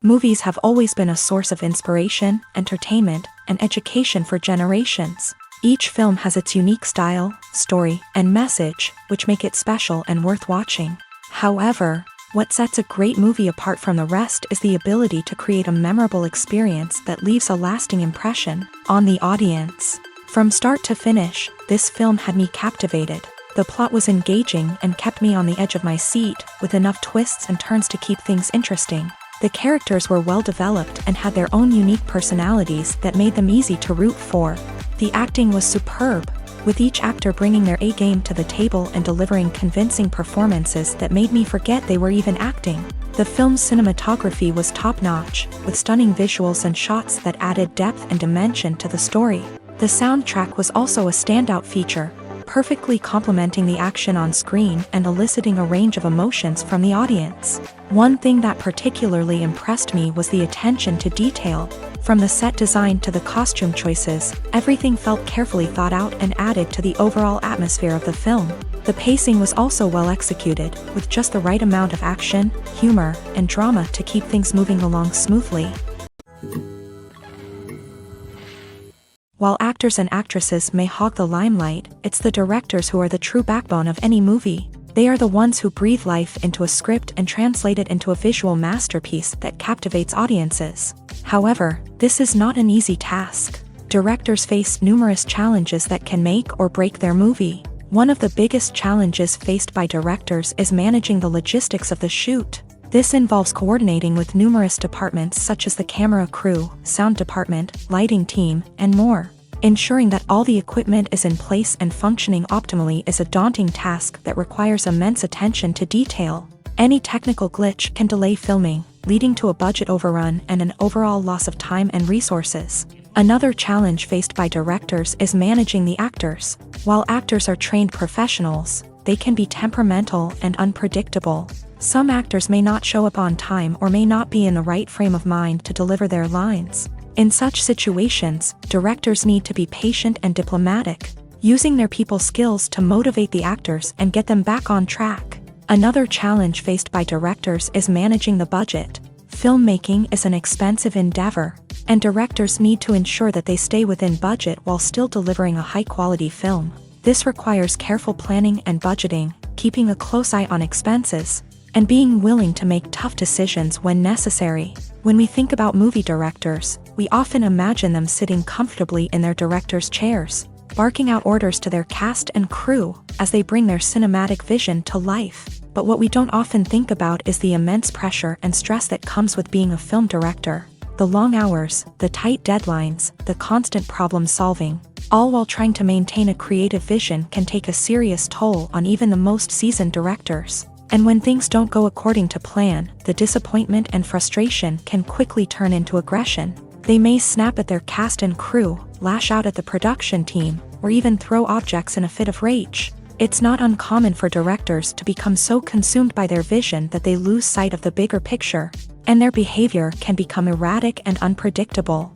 Movies have always been a source of inspiration, entertainment, and education for generations. Each film has its unique style, story, and message, which make it special and worth watching. However, what sets a great movie apart from the rest is the ability to create a memorable experience that leaves a lasting impression on the audience. From start to finish, this film had me captivated. The plot was engaging and kept me on the edge of my seat, with enough twists and turns to keep things interesting. The characters were well developed and had their own unique personalities that made them easy to root for. The acting was superb, with each actor bringing their A-game to the table and delivering convincing performances that made me forget they were even acting. The film's cinematography was top-notch, with stunning visuals and shots that added depth and dimension to the story. The soundtrack was also a standout feature, perfectly complementing the action on screen and eliciting a range of emotions from the audience. One thing that particularly impressed me was the attention to detail. From the set design to the costume choices, everything felt carefully thought out and added to the overall atmosphere of the film. The pacing was also well executed, with just the right amount of action, humor, and drama to keep things moving along smoothly. While actors and actresses may hog the limelight, it's the directors who are the true backbone of any movie. They are the ones who breathe life into a script and translate it into a visual masterpiece that captivates audiences. However, this is not an easy task. Directors face numerous challenges that can make or break their movie. One of the biggest challenges faced by directors is managing the logistics of the shoot. This involves coordinating with numerous departments such as the camera crew, sound department, lighting team, and more. Ensuring that all the equipment is in place and functioning optimally is a daunting task that requires immense attention to detail. Any technical glitch can delay filming, leading to a budget overrun and an overall loss of time and resources. Another challenge faced by directors is managing the actors. While actors are trained professionals, they can be temperamental and unpredictable. Some actors may not show up on time or may not be in the right frame of mind to deliver their lines. In such situations, directors need to be patient and diplomatic, using their people skills to motivate the actors and get them back on track. Another challenge faced by directors is managing the budget. Filmmaking is an expensive endeavor, and directors need to ensure that they stay within budget while still delivering a high-quality film. This requires careful planning and budgeting, keeping a close eye on expenses, and being willing to make tough decisions when necessary. When we think about movie directors, we often imagine them sitting comfortably in their director's chairs, barking out orders to their cast and crew as they bring their cinematic vision to life. But what we don't often think about is the immense pressure and stress that comes with being a film director. The long hours, the tight deadlines, the constant problem solving, all while trying to maintain a creative vision can take a serious toll on even the most seasoned directors. And when things don't go according to plan, the disappointment and frustration can quickly turn into aggression. They may snap at their cast and crew, lash out at the production team, or even throw objects in a fit of rage. It's not uncommon for directors to become so consumed by their vision that they lose sight of the bigger picture, and their behavior can become erratic and unpredictable.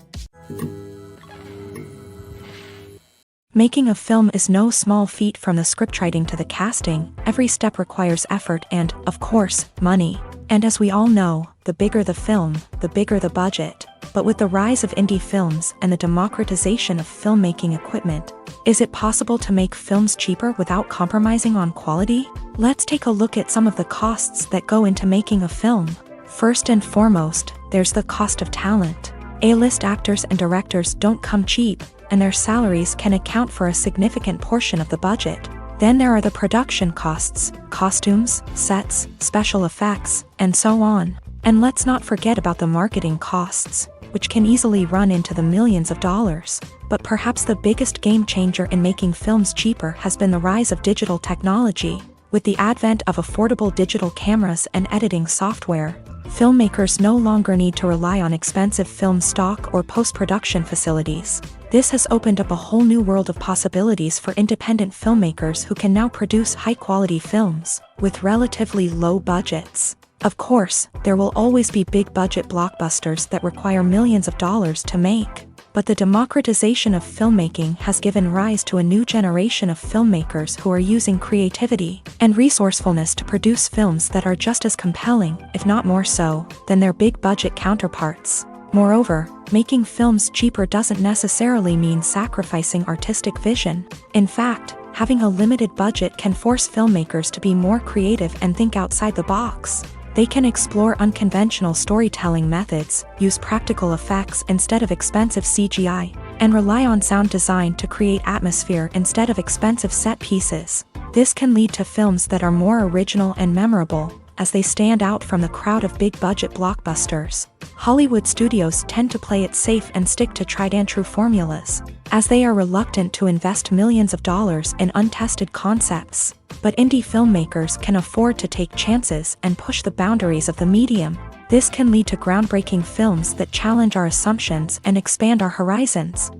Making a film is no small feat. From the scriptwriting to the casting. Every step requires effort and, of course, money. And as we all know, the bigger the film, the bigger the budget. But with the rise of indie films and the democratization of filmmaking equipment, is it possible to make films cheaper without compromising on quality? Let's take a look at some of the costs that go into making a film. First and foremost, there's the cost of talent. A-list actors and directors don't come cheap, and their salaries can account for a significant portion of the budget. Then there are the production costs, costumes, sets, special effects, and so on. And let's not forget about the marketing costs, which can easily run into the millions of dollars. But perhaps the biggest game changer in making films cheaper has been the rise of digital technology. With the advent of affordable digital cameras and editing software, filmmakers no longer need to rely on expensive film stock or post-production facilities. This has opened up a whole new world of possibilities for independent filmmakers who can now produce high-quality films with relatively low budgets. Of course, there will always be big-budget blockbusters that require millions of dollars to make. But the democratization of filmmaking has given rise to a new generation of filmmakers who are using creativity and resourcefulness to produce films that are just as compelling, if not more so, than their big-budget counterparts. Moreover, making films cheaper doesn't necessarily mean sacrificing artistic vision. In fact, having a limited budget can force filmmakers to be more creative and think outside the box. They can explore unconventional storytelling methods, use practical effects instead of expensive CGI, and rely on sound design to create atmosphere instead of expensive set pieces. This can lead to films that are more original and memorable, as they stand out from the crowd of big-budget blockbusters. Hollywood studios tend to play it safe and stick to tried-and-true formulas, as they are reluctant to invest millions of dollars in untested concepts. But indie filmmakers can afford to take chances and push the boundaries of the medium. This can lead to groundbreaking films that challenge our assumptions and expand our horizons.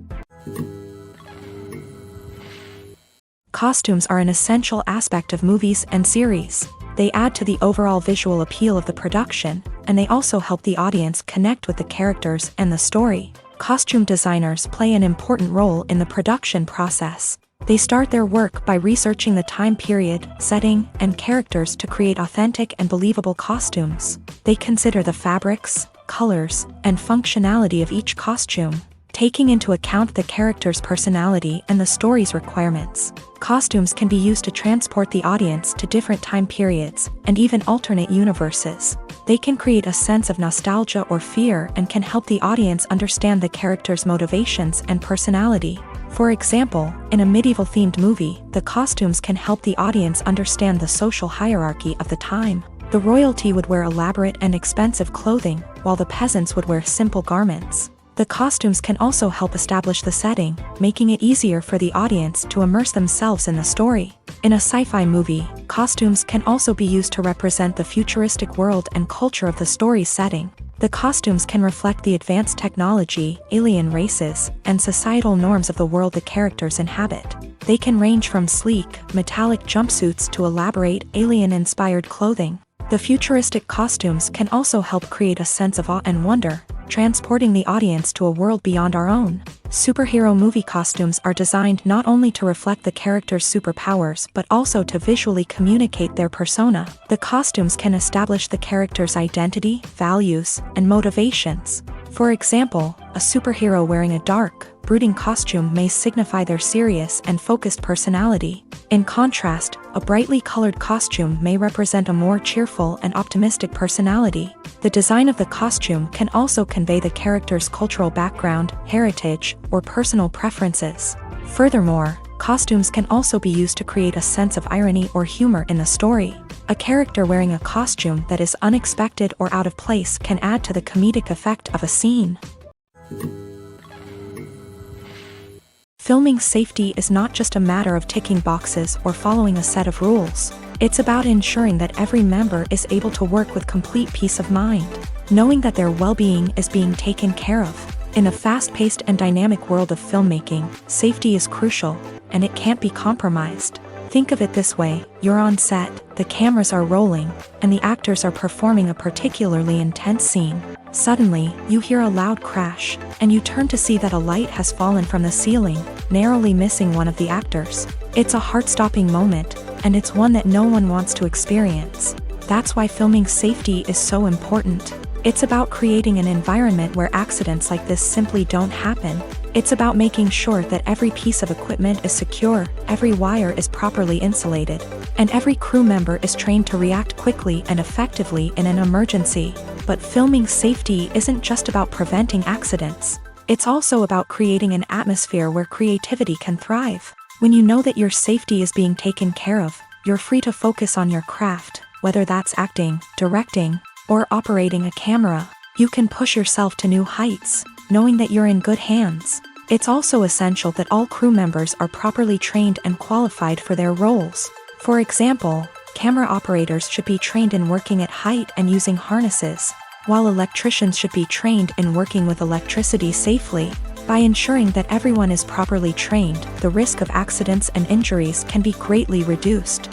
Costumes are an essential aspect of movies and series. They add to the overall visual appeal of the production, and they also help the audience connect with the characters and the story. Costume designers play an important role in the production process. They start their work by researching the time period, setting, and characters to create authentic and believable costumes. They consider the fabrics, colors, and functionality of each costume, taking into account the character's personality and the story's requirements. Costumes can be used to transport the audience to different time periods and even alternate universes. They can create a sense of nostalgia or fear and can help the audience understand the character's motivations and personality. For example, in a medieval-themed movie, the costumes can help the audience understand the social hierarchy of the time. The royalty would wear elaborate and expensive clothing, while the peasants would wear simple garments. The costumes can also help establish the setting, making it easier for the audience to immerse themselves in the story. In a sci-fi movie, costumes can also be used to represent the futuristic world and culture of the story's setting. The costumes can reflect the advanced technology, alien races, and societal norms of the world the characters inhabit. They can range from sleek, metallic jumpsuits to elaborate, alien-inspired clothing. The futuristic costumes can also help create a sense of awe and wonder, transporting the audience to a world beyond our own. Superhero movie costumes are designed not only to reflect the character's superpowers but also to visually communicate their persona. The costumes can establish the character's identity, values, and motivations. For example, a superhero wearing a dark, brooding costume may signify their serious and focused personality. In contrast, a brightly colored costume may represent a more cheerful and optimistic personality. The design of the costume can also convey the character's cultural background, heritage, or personal preferences. Furthermore, costumes can also be used to create a sense of irony or humor in the story. A character wearing a costume that is unexpected or out of place can add to the comedic effect of a scene. Filming safety is not just a matter of ticking boxes or following a set of rules. It's about ensuring that every member is able to work with complete peace of mind, knowing that their well-being is being taken care of. In a fast-paced and dynamic world of filmmaking, safety is crucial, and it can't be compromised. Think of it this way: you're on set, the cameras are rolling, and the actors are performing a particularly intense scene. Suddenly, you hear a loud crash, and you turn to see that a light has fallen from the ceiling, narrowly missing one of the actors. It's a heart-stopping moment, and it's one that no one wants to experience. That's why filming safety is so important. It's about creating an environment where accidents like this simply don't happen. It's about making sure that every piece of equipment is secure, every wire is properly insulated, and every crew member is trained to react quickly and effectively in an emergency. But filming safety isn't just about preventing accidents. It's also about creating an atmosphere where creativity can thrive. When you know that your safety is being taken care of, you're free to focus on your craft, whether that's acting, directing, or operating a camera. You can push yourself to new heights, knowing that you're in good hands. It's also essential that all crew members are properly trained and qualified for their roles. For example, camera operators should be trained in working at height and using harnesses, while electricians should be trained in working with electricity safely. By ensuring that everyone is properly trained, the risk of accidents and injuries can be greatly reduced.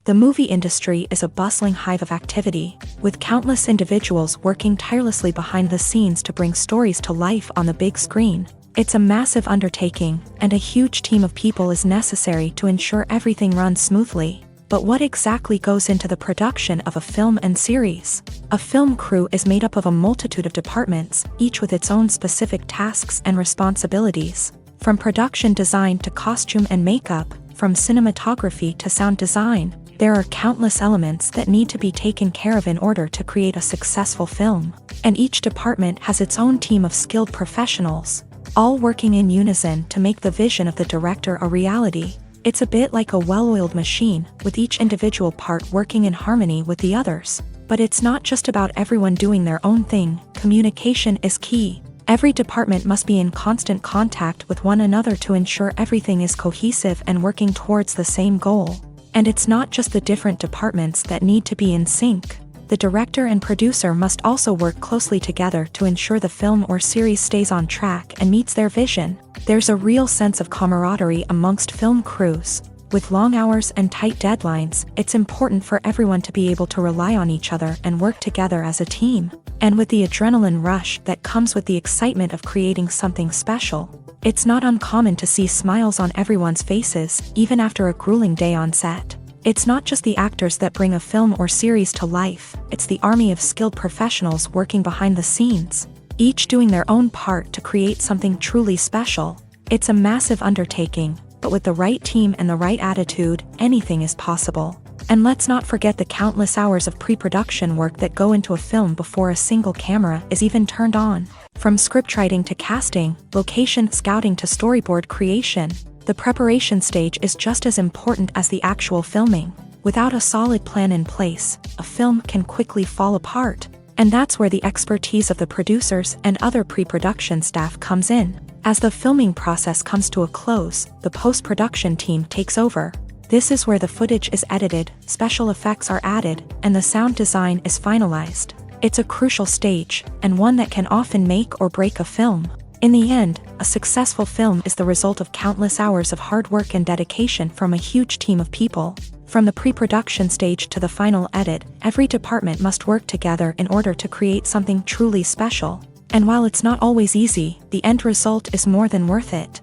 The movie industry is a bustling hive of activity, with countless individuals working tirelessly behind the scenes to bring stories to life on the big screen. It's a massive undertaking, and a huge team of people is necessary to ensure everything runs smoothly. But what exactly goes into the production of a film and series? A film crew is made up of a multitude of departments, each with its own specific tasks and responsibilities. From production design to costume and makeup, from cinematography to sound design, there are countless elements that need to be taken care of in order to create a successful film. And each department has its own team of skilled professionals, all working in unison to make the vision of the director a reality. It's a bit like a well-oiled machine, with each individual part working in harmony with the others. But it's not just about everyone doing their own thing. Communication is key. Every department must be in constant contact with one another to ensure everything is cohesive and working towards the same goal. And it's not just the different departments that need to be in sync. The director and producer must also work closely together to ensure the film or series stays on track and meets their vision. There's a real sense of camaraderie amongst film crews. With long hours and tight deadlines, it's important for everyone to be able to rely on each other and work together as a team. And with the adrenaline rush that comes with the excitement of creating something special, it's not uncommon to see smiles on everyone's faces, even after a grueling day on set. It's not just the actors that bring a film or series to life, it's the army of skilled professionals working behind the scenes, each doing their own part to create something truly special. It's a massive undertaking, but with the right team and the right attitude, anything is possible. And let's not forget the countless hours of pre-production work that go into a film before a single camera is even turned on. From scriptwriting to casting, location scouting to storyboard creation, the preparation stage is just as important as the actual filming. Without a solid plan in place, a film can quickly fall apart. And that's where the expertise of the producers and other pre-production staff comes in. As the filming process comes to a close, the post-production team takes over. This is where the footage is edited, special effects are added, and the sound design is finalized. It's a crucial stage, and one that can often make or break a film. In the end, a successful film is the result of countless hours of hard work and dedication from a huge team of people. From the pre-production stage to the final edit, every department must work together in order to create something truly special. And while it's not always easy, the end result is more than worth it.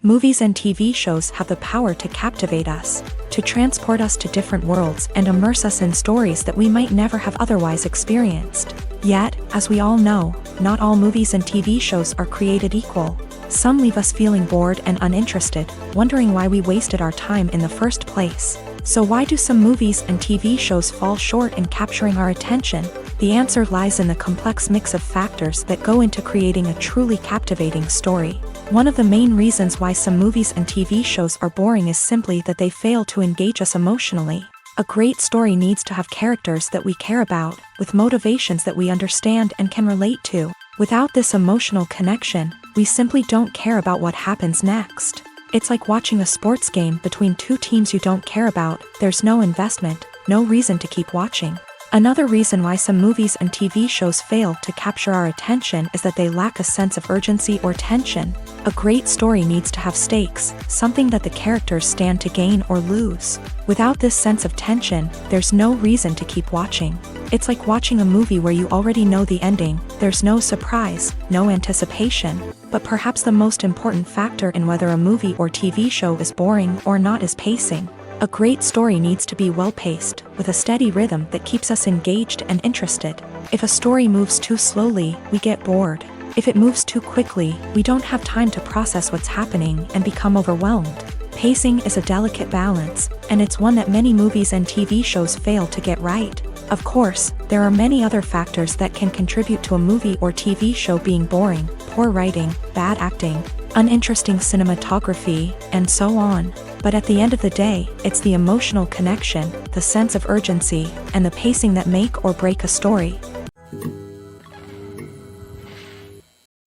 Movies and TV shows have the power to captivate us, to transport us to different worlds and immerse us in stories that we might never have otherwise experienced. Yet, as we all know, not all movies and TV shows are created equal. Some leave us feeling bored and uninterested, wondering why we wasted our time in the first place. So why do some movies and TV shows fall short in capturing our attention? The answer lies in the complex mix of factors that go into creating a truly captivating story. One of the main reasons why some movies and TV shows are boring is simply that they fail to engage us emotionally. A great story needs to have characters that we care about, with motivations that we understand and can relate to. Without this emotional connection, we simply don't care about what happens next. It's like watching a sports game between two teams you don't care about. There's no investment, no reason to keep watching. Another reason why some movies and TV shows fail to capture our attention is that they lack a sense of urgency or tension. A great story needs to have stakes, something that the characters stand to gain or lose. Without this sense of tension, there's no reason to keep watching. It's like watching a movie where you already know the ending. There's no surprise, no anticipation. But perhaps the most important factor in whether a movie or TV show is boring or not is pacing. A great story needs to be well-paced, with a steady rhythm that keeps us engaged and interested. If a story moves too slowly, we get bored. If it moves too quickly, we don't have time to process what's happening and become overwhelmed. Pacing is a delicate balance, and it's one that many movies and TV shows fail to get right. Of course, there are many other factors that can contribute to a movie or TV show being boring: poor writing, bad acting, uninteresting cinematography, and so on. But at the end of the day, it's the emotional connection, the sense of urgency, and the pacing that make or break a story.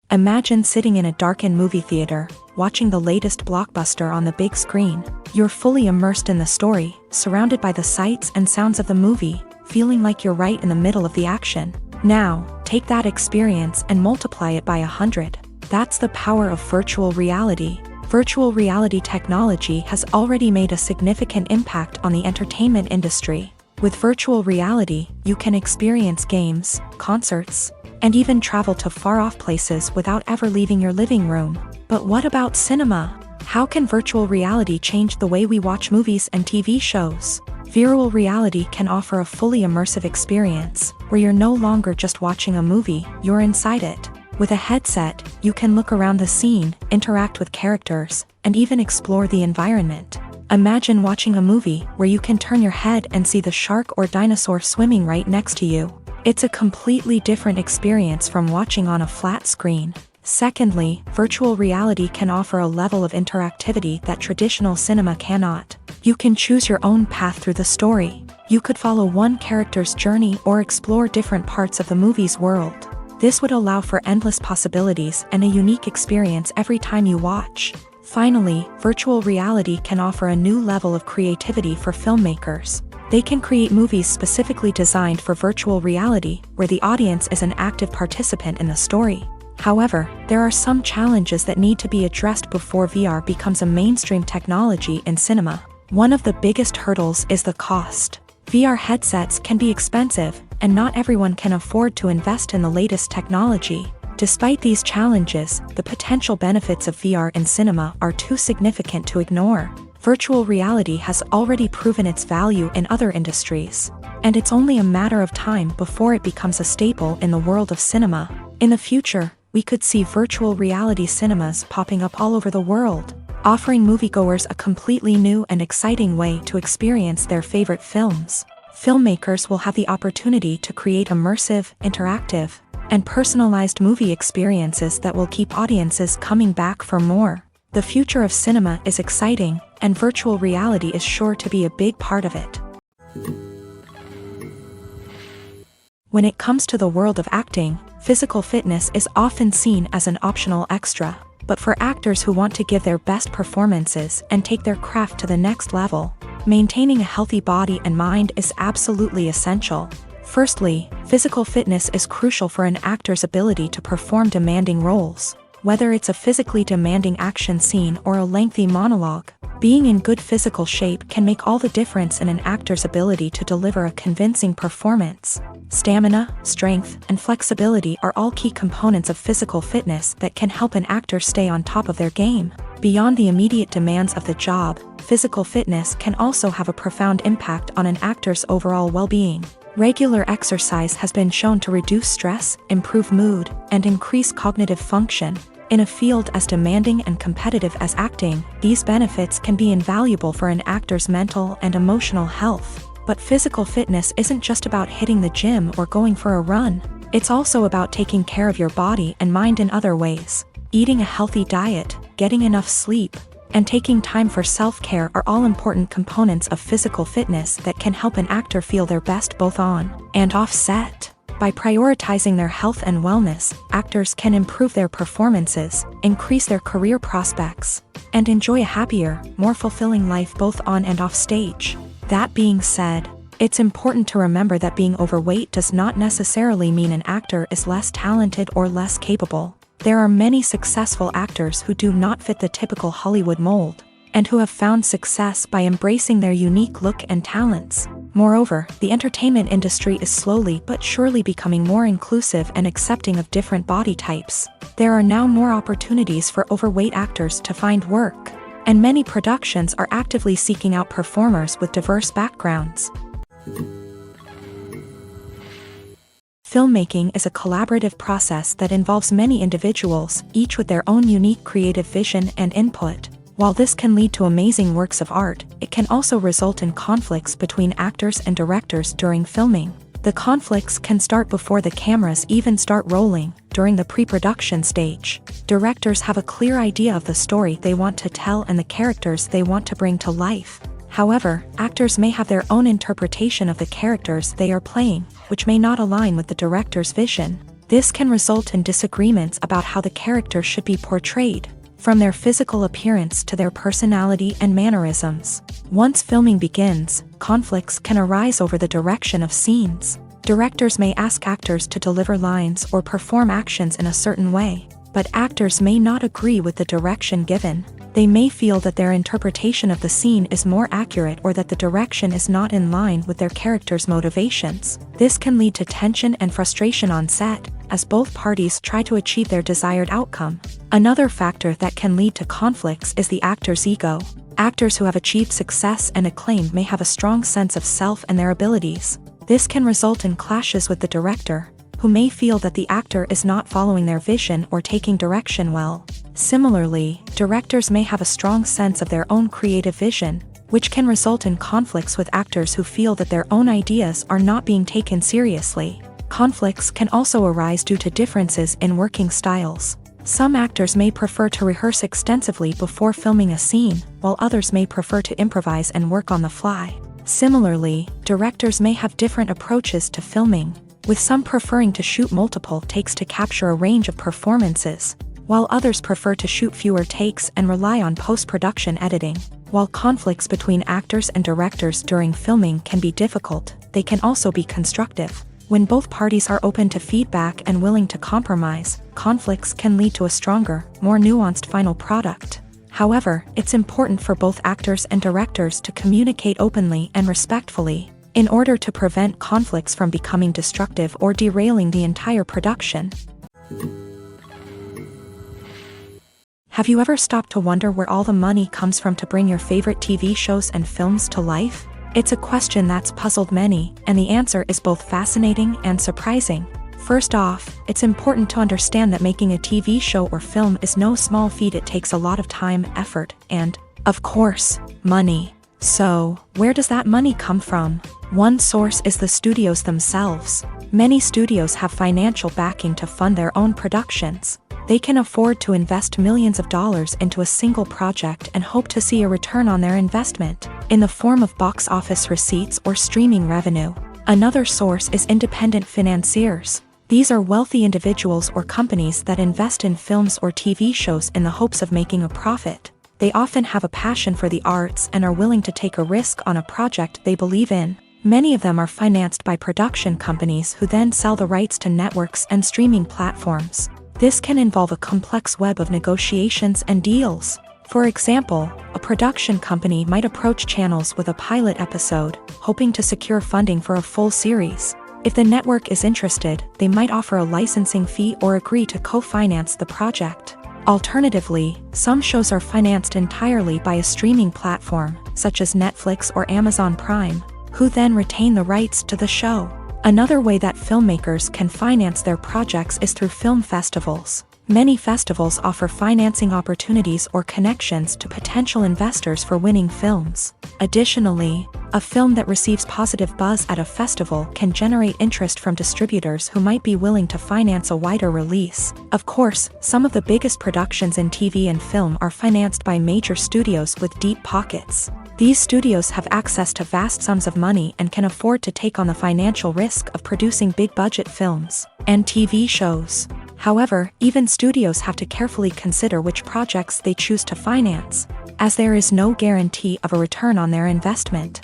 Imagine sitting in a darkened movie theater, watching the latest blockbuster on the big screen. You're fully immersed in the story, surrounded by the sights and sounds of the movie, feeling like you're right in the middle of the action. Now, take that experience and multiply it by 100. That's the power of virtual reality. Virtual reality technology has already made a significant impact on the entertainment industry. With virtual reality, you can experience games, concerts, and even travel to far-off places without ever leaving your living room. But what about cinema? How can virtual reality change the way we watch movies and TV shows? Virtual reality can offer a fully immersive experience, where you're no longer just watching a movie, you're inside it. With a headset, you can look around the scene, interact with characters, and even explore the environment. Imagine watching a movie where you can turn your head and see the shark or dinosaur swimming right next to you. It's a completely different experience from watching on a flat screen. Secondly, virtual reality can offer a level of interactivity that traditional cinema cannot. You can choose your own path through the story. You could follow one character's journey or explore different parts of the movie's world. This would allow for endless possibilities and a unique experience every time you watch. Finally, virtual reality can offer a new level of creativity for filmmakers. They can create movies specifically designed for virtual reality, where the audience is an active participant in the story. However, there are some challenges that need to be addressed before VR becomes a mainstream technology in cinema. One of the biggest hurdles is the cost. VR headsets can be expensive, and not everyone can afford to invest in the latest technology. Despite these challenges, the potential benefits of VR in cinema are too significant to ignore. Virtual reality has already proven its value in other industries, and it's only a matter of time before it becomes a staple in the world of cinema. In the future, we could see virtual reality cinemas popping up all over the world, offering moviegoers a completely new and exciting way to experience their favorite films. Filmmakers will have the opportunity to create immersive, interactive, and personalized movie experiences that will keep audiences coming back for more. The future of cinema is exciting, and virtual reality is sure to be a big part of it. When it comes to the world of acting, physical fitness is often seen as an optional extra. But for actors who want to give their best performances and take their craft to the next level, maintaining a healthy body and mind is absolutely essential. Firstly, physical fitness is crucial for an actor's ability to perform demanding roles. Whether it's a physically demanding action scene or a lengthy monologue, being in good physical shape can make all the difference in an actor's ability to deliver a convincing performance. Stamina, strength, and flexibility are all key components of physical fitness that can help an actor stay on top of their game. Beyond the immediate demands of the job, physical fitness can also have a profound impact on an actor's overall well-being. Regular exercise has been shown to reduce stress, improve mood, and increase cognitive function. In a field as demanding and competitive as acting, these benefits can be invaluable for an actor's mental and emotional health. But physical fitness isn't just about hitting the gym or going for a run. It's also about taking care of your body and mind in other ways. Eating a healthy diet, getting enough sleep, and taking time for self-care are all important components of physical fitness that can help an actor feel their best both on and off set. By prioritizing their health and wellness, actors can improve their performances, increase their career prospects, and enjoy a happier, more fulfilling life both on and off stage. That being said, it's important to remember that being overweight does not necessarily mean an actor is less talented or less capable. There are many successful actors who do not fit the typical Hollywood mold, and who have found success by embracing their unique look and talents. Moreover, the entertainment industry is slowly but surely becoming more inclusive and accepting of different body types. There are now more opportunities for overweight actors to find work, and many productions are actively seeking out performers with diverse backgrounds. Filmmaking is a collaborative process that involves many individuals, each with their own unique creative vision and input. While this can lead to amazing works of art, it can also result in conflicts between actors and directors during filming. The conflicts can start before the cameras even start rolling, during the pre-production stage. Directors have a clear idea of the story they want to tell and the characters they want to bring to life. However, actors may have their own interpretation of the characters they are playing, which may not align with the director's vision. This can result in disagreements about how the character should be portrayed, from their physical appearance to their personality and mannerisms. Once filming begins, conflicts can arise over the direction of scenes. Directors may ask actors to deliver lines or perform actions in a certain way, but actors may not agree with the direction given. They may feel that their interpretation of the scene is more accurate or that the direction is not in line with their character's motivations. This can lead to tension and frustration on set, as both parties try to achieve their desired outcome. Another factor that can lead to conflicts is the actor's ego. Actors who have achieved success and acclaim may have a strong sense of self and their abilities. This can result in clashes with the director, who may feel that the actor is not following their vision or taking direction well. Similarly, directors may have a strong sense of their own creative vision, which can result in conflicts with actors who feel that their own ideas are not being taken seriously. Conflicts can also arise due to differences in working styles. Some actors may prefer to rehearse extensively before filming a scene, while others may prefer to improvise and work on the fly. Similarly, directors may have different approaches to filming, with some preferring to shoot multiple takes to capture a range of performances, while others prefer to shoot fewer takes and rely on post-production editing. While conflicts between actors and directors during filming can be difficult, they can also be constructive. When both parties are open to feedback and willing to compromise, conflicts can lead to a stronger, more nuanced final product. However, it's important for both actors and directors to communicate openly and respectfully, in order to prevent conflicts from becoming destructive or derailing the entire production. Have you ever stopped to wonder where all the money comes from to bring your favorite TV shows and films to life? It's a question that's puzzled many, and the answer is both fascinating and surprising. First off, it's important to understand that making a TV show or film is no small feat. It takes a lot of time, effort, and, of course, money. So, where does that money come from? One source is the studios themselves. Many studios have financial backing to fund their own productions. They can afford to invest millions of dollars into a single project and hope to see a return on their investment, in the form of box office receipts or streaming revenue. Another source is independent financiers. These are wealthy individuals or companies that invest in films or TV shows in the hopes of making a profit. They often have a passion for the arts and are willing to take a risk on a project they believe in. Many of them are financed by production companies who then sell the rights to networks and streaming platforms. This can involve a complex web of negotiations and deals. For example, a production company might approach channels with a pilot episode, hoping to secure funding for a full series. If the network is interested, they might offer a licensing fee or agree to co-finance the project. Alternatively, some shows are financed entirely by a streaming platform, such as Netflix or Amazon Prime, who then retain the rights to the show. Another way that filmmakers can finance their projects is through film festivals. Many festivals offer financing opportunities or connections to potential investors for winning films. Additionally, a film that receives positive buzz at a festival can generate interest from distributors who might be willing to finance a wider release. Of course, some of the biggest productions in TV and film are financed by major studios with deep pockets. These studios have access to vast sums of money and can afford to take on the financial risk of producing big-budget films and TV shows. However, even studios have to carefully consider which projects they choose to finance, as there is no guarantee of a return on their investment.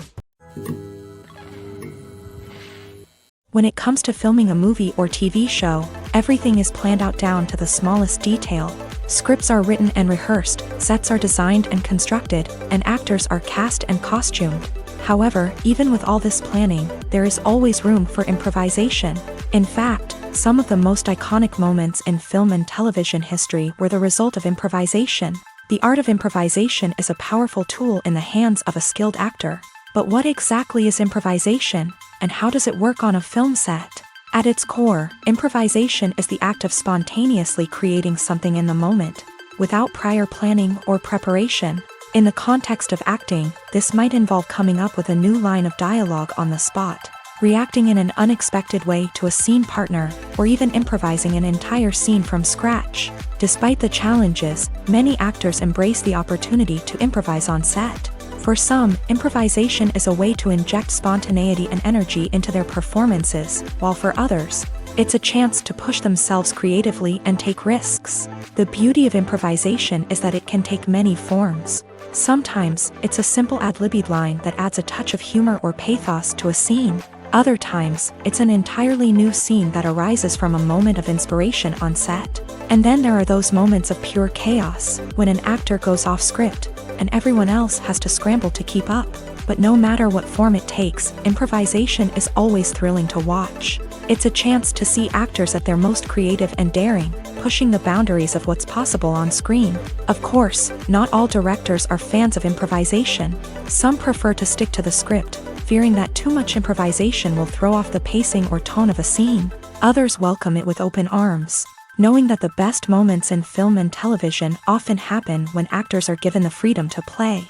When it comes to filming a movie or TV show, everything is planned out down to the smallest detail. Scripts are written and rehearsed, sets are designed and constructed, and actors are cast and costumed. However, even with all this planning, there is always room for improvisation. In fact, some of the most iconic moments in film and television history were the result of improvisation. The art of improvisation is a powerful tool in the hands of a skilled actor. But what exactly is improvisation, and how does it work on a film set? At its core, improvisation is the act of spontaneously creating something in the moment. without prior planning or preparation. In the context of acting, this might involve coming up with a new line of dialogue on the spot, reacting in an unexpected way to a scene partner, or even improvising an entire scene from scratch. Despite the challenges, many actors embrace the opportunity to improvise on set. For some, improvisation is a way to inject spontaneity and energy into their performances, while for others, it's a chance to push themselves creatively and take risks. The beauty of improvisation is that it can take many forms. Sometimes, it's a simple ad-libbed line that adds a touch of humor or pathos to a scene. Other times, it's an entirely new scene that arises from a moment of inspiration on set. And then there are those moments of pure chaos, when an actor goes off script, and everyone else has to scramble to keep up. But no matter what form it takes, improvisation is always thrilling to watch. It's a chance to see actors at their most creative and daring, pushing the boundaries of what's possible on screen. Of course, not all directors are fans of improvisation. Some prefer to stick to the script, fearing that too much improvisation will throw off the pacing or tone of a scene. Others welcome it with open arms, knowing that the best moments in film and television often happen when actors are given the freedom to play.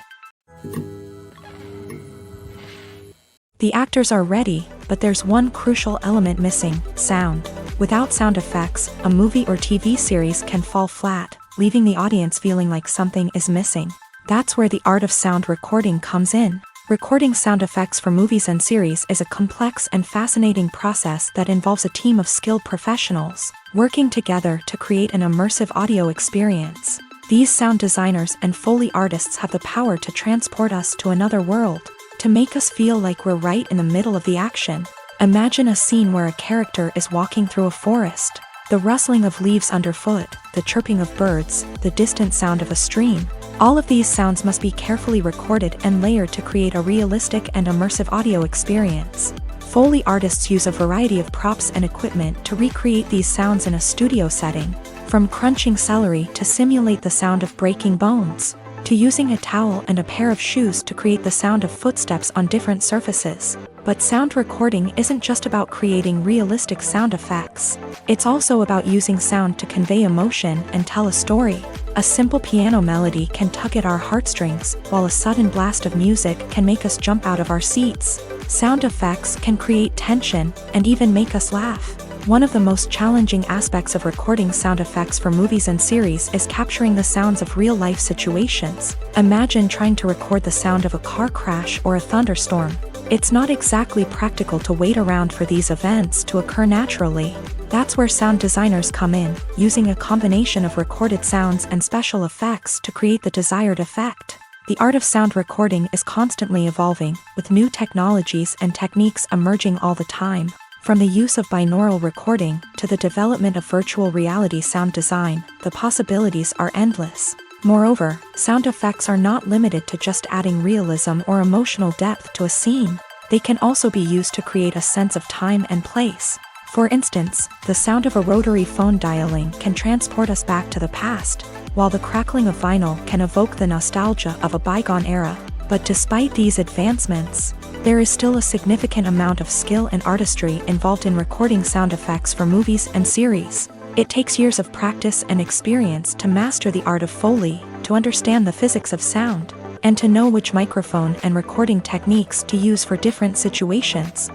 The actors are ready, but there's one crucial element missing: sound. Without sound effects, a movie or TV series can fall flat, leaving the audience feeling like something is missing. That's where the art of sound recording comes in. Recording sound effects for movies and series is a complex and fascinating process that involves a team of skilled professionals working together to create an immersive audio experience. These sound designers and Foley artists have the power to transport us to another world, to make us feel like we're right in the middle of the action. Imagine a scene where a character is walking through a forest. The rustling of leaves underfoot, the chirping of birds, the distant sound of a stream. All of these sounds must be carefully recorded and layered to create a realistic and immersive audio experience. Foley artists use a variety of props and equipment to recreate these sounds in a studio setting, from crunching celery to simulate the sound of breaking bones, to using a towel and a pair of shoes to create the sound of footsteps on different surfaces. But sound recording isn't just about creating realistic sound effects. It's also about using sound to convey emotion and tell a story. A simple piano melody can tug at our heartstrings, while a sudden blast of music can make us jump out of our seats. Sound effects can create tension and even make us laugh. One of the most challenging aspects of recording sound effects for movies and series is capturing the sounds of real-life situations. Imagine trying to record the sound of a car crash or a thunderstorm. It's not exactly practical to wait around for these events to occur naturally. That's where sound designers come in, using a combination of recorded sounds and special effects to create the desired effect. The art of sound recording is constantly evolving, with new technologies and techniques emerging all the time. From the use of binaural recording to the development of virtual reality sound design, the possibilities are endless. Moreover, sound effects are not limited to just adding realism or emotional depth to a scene. They can also be used to create a sense of time and place. For instance, the sound of a rotary phone dialing can transport us back to the past, while the crackling of vinyl can evoke the nostalgia of a bygone era. But despite these advancements, there is still a significant amount of skill and artistry involved in recording sound effects for movies and series. It takes years of practice and experience to master the art of Foley, to understand the physics of sound, and to know which microphone and recording techniques to use for different situations.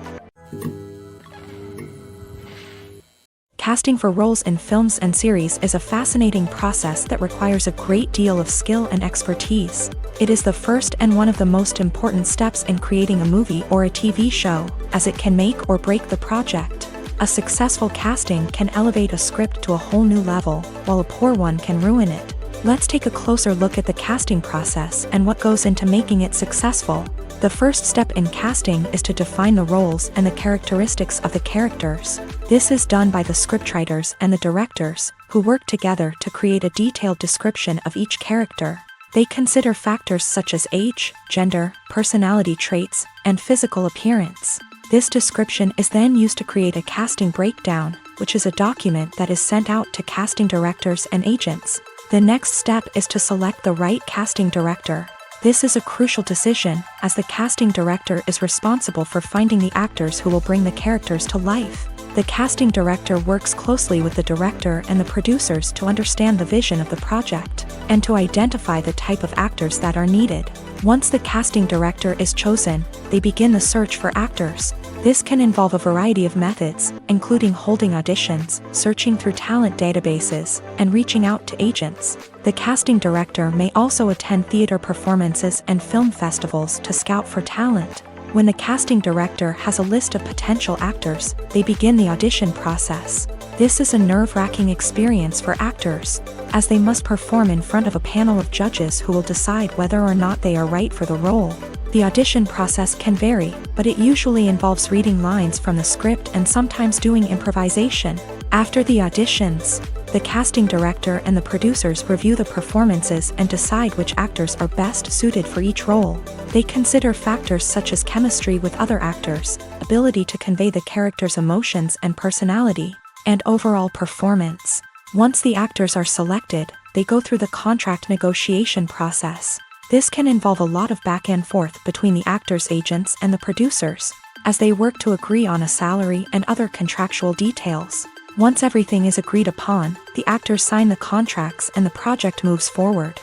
Casting for roles in films and series is a fascinating process that requires a great deal of skill and expertise. It is the first and one of the most important steps in creating a movie or a TV show, as it can make or break the project. A successful casting can elevate a script to a whole new level, while a poor one can ruin it. Let's take a closer look at the casting process and what goes into making it successful. The first step in casting is to define the roles and the characteristics of the characters. This is done by the scriptwriters and the directors, who work together to create a detailed description of each character. They consider factors such as age, gender, personality traits, and physical appearance. This description is then used to create a casting breakdown, which is a document that is sent out to casting directors and agents. The next step is to select the right casting director. This is a crucial decision, as the casting director is responsible for finding the actors who will bring the characters to life. The casting director works closely with the director and the producers to understand the vision of the project, and to identify the type of actors that are needed. Once the casting director is chosen, they begin the search for actors. This can involve a variety of methods, including holding auditions, searching through talent databases, and reaching out to agents. The casting director may also attend theater performances and film festivals to scout for talent. When the casting director has a list of potential actors, they begin the audition process. This is a nerve-wracking experience for actors, as they must perform in front of a panel of judges who will decide whether or not they are right for the role. The audition process can vary, but it usually involves reading lines from the script and sometimes doing improvisation. After the auditions, the casting director and the producers review the performances and decide which actors are best suited for each role. They consider factors such as chemistry with other actors, ability to convey the character's emotions and personality, and overall performance. Once the actors are selected, they go through the contract negotiation process. This can involve a lot of back and forth between the actors' agents and the producers, as they work to agree on a salary and other contractual details. Once everything is agreed upon, the actors sign the contracts and the project moves forward.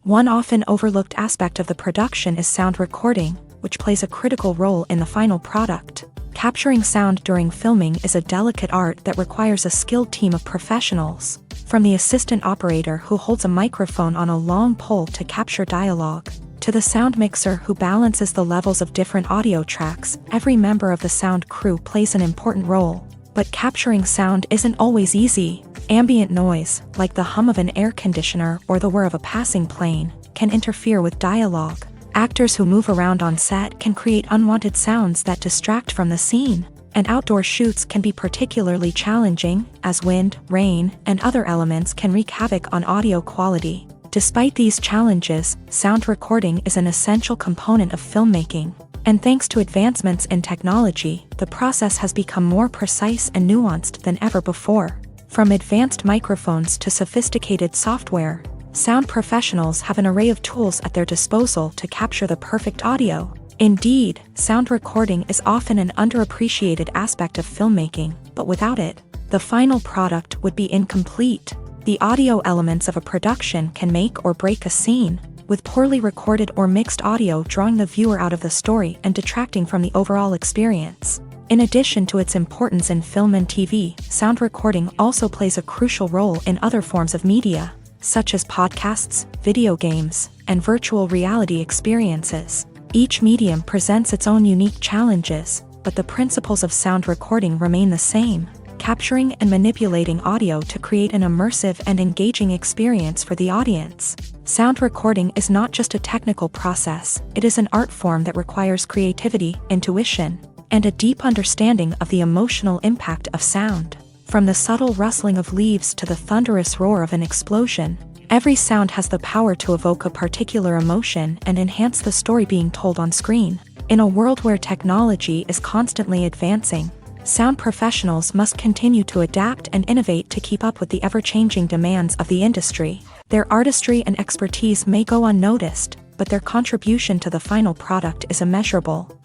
One often overlooked aspect of the production is sound recording, which plays a critical role in the final product. Capturing sound during filming is a delicate art that requires a skilled team of professionals, from the assistant operator who holds a microphone on a long pole to capture dialogue, to the sound mixer who balances the levels of different audio tracks. Every member of the sound crew plays an important role. But capturing sound isn't always easy. Ambient noise, like the hum of an air conditioner or the whir of a passing plane, can interfere with dialogue. Actors who move around on set can create unwanted sounds that distract from the scene. And outdoor shoots can be particularly challenging, as wind, rain, and other elements can wreak havoc on audio quality. Despite these challenges, sound recording is an essential component of filmmaking. And thanks to advancements in technology, the process has become more precise and nuanced than ever before. From advanced microphones to sophisticated software, sound professionals have an array of tools at their disposal to capture the perfect audio. Indeed, sound recording is often an underappreciated aspect of filmmaking, but without it, the final product would be incomplete. The audio elements of a production can make or break a scene, with poorly recorded or mixed audio drawing the viewer out of the story and detracting from the overall experience. In addition to its importance in film and TV, sound recording also plays a crucial role in other forms of media, such as podcasts, video games, and virtual reality experiences. Each medium presents its own unique challenges, but the principles of sound recording remain the same: capturing and manipulating audio to create an immersive and engaging experience for the audience. Sound recording is not just a technical process, it is an art form that requires creativity, intuition, and a deep understanding of the emotional impact of sound. From the subtle rustling of leaves to the thunderous roar of an explosion, every sound has the power to evoke a particular emotion and enhance the story being told on screen. In a world where technology is constantly advancing, sound professionals must continue to adapt and innovate to keep up with the ever-changing demands of the industry. Their artistry and expertise may go unnoticed, but their contribution to the final product is immeasurable.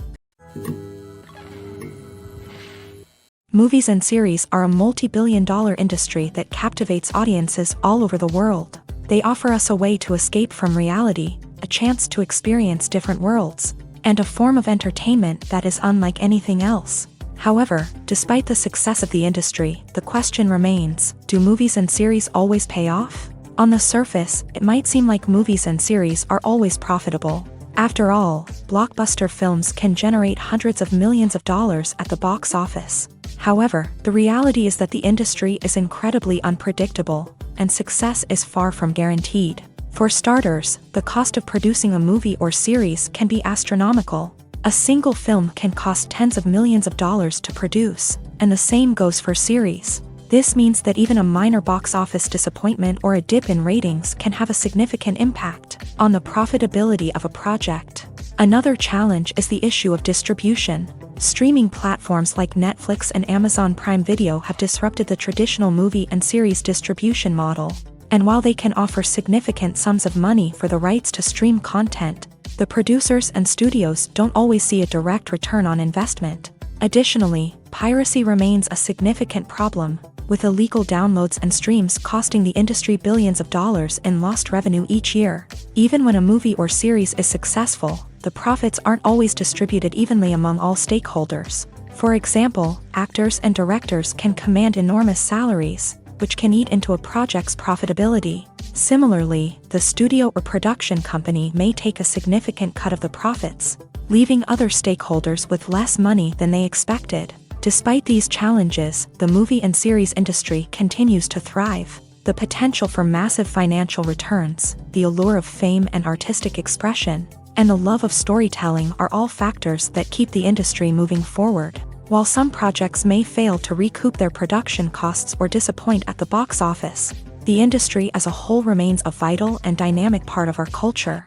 Movies and series are a multi-billion-dollar industry that captivates audiences all over the world. They offer us a way to escape from reality, a chance to experience different worlds, and a form of entertainment that is unlike anything else. However, despite the success of the industry, the question remains: do movies and series always pay off? On the surface, it might seem like movies and series are always profitable. After all, blockbuster films can generate hundreds of millions of dollars at the box office. However, the reality is that the industry is incredibly unpredictable, and success is far from guaranteed. For starters, the cost of producing a movie or series can be astronomical. A single film can cost tens of millions of dollars to produce, and the same goes for series. This means that even a minor box office disappointment or a dip in ratings can have a significant impact on the profitability of a project. Another challenge is the issue of distribution. Streaming platforms like Netflix and Amazon Prime Video have disrupted the traditional movie and series distribution model. And while they can offer significant sums of money for the rights to stream content, the producers and studios don't always see a direct return on investment. Additionally, piracy remains a significant problem, with illegal downloads and streams costing the industry billions of dollars in lost revenue each year. Even when a movie or series is successful, the profits aren't always distributed evenly among all stakeholders. For example, actors and directors can command enormous salaries, which can eat into a project's profitability. Similarly, the studio or production company may take a significant cut of the profits, leaving other stakeholders with less money than they expected. Despite these challenges, the movie and series industry continues to thrive. The potential for massive financial returns, the allure of fame and artistic expression, and the love of storytelling are all factors that keep the industry moving forward. While some projects may fail to recoup their production costs or disappoint at the box office, the industry as a whole remains a vital and dynamic part of our culture.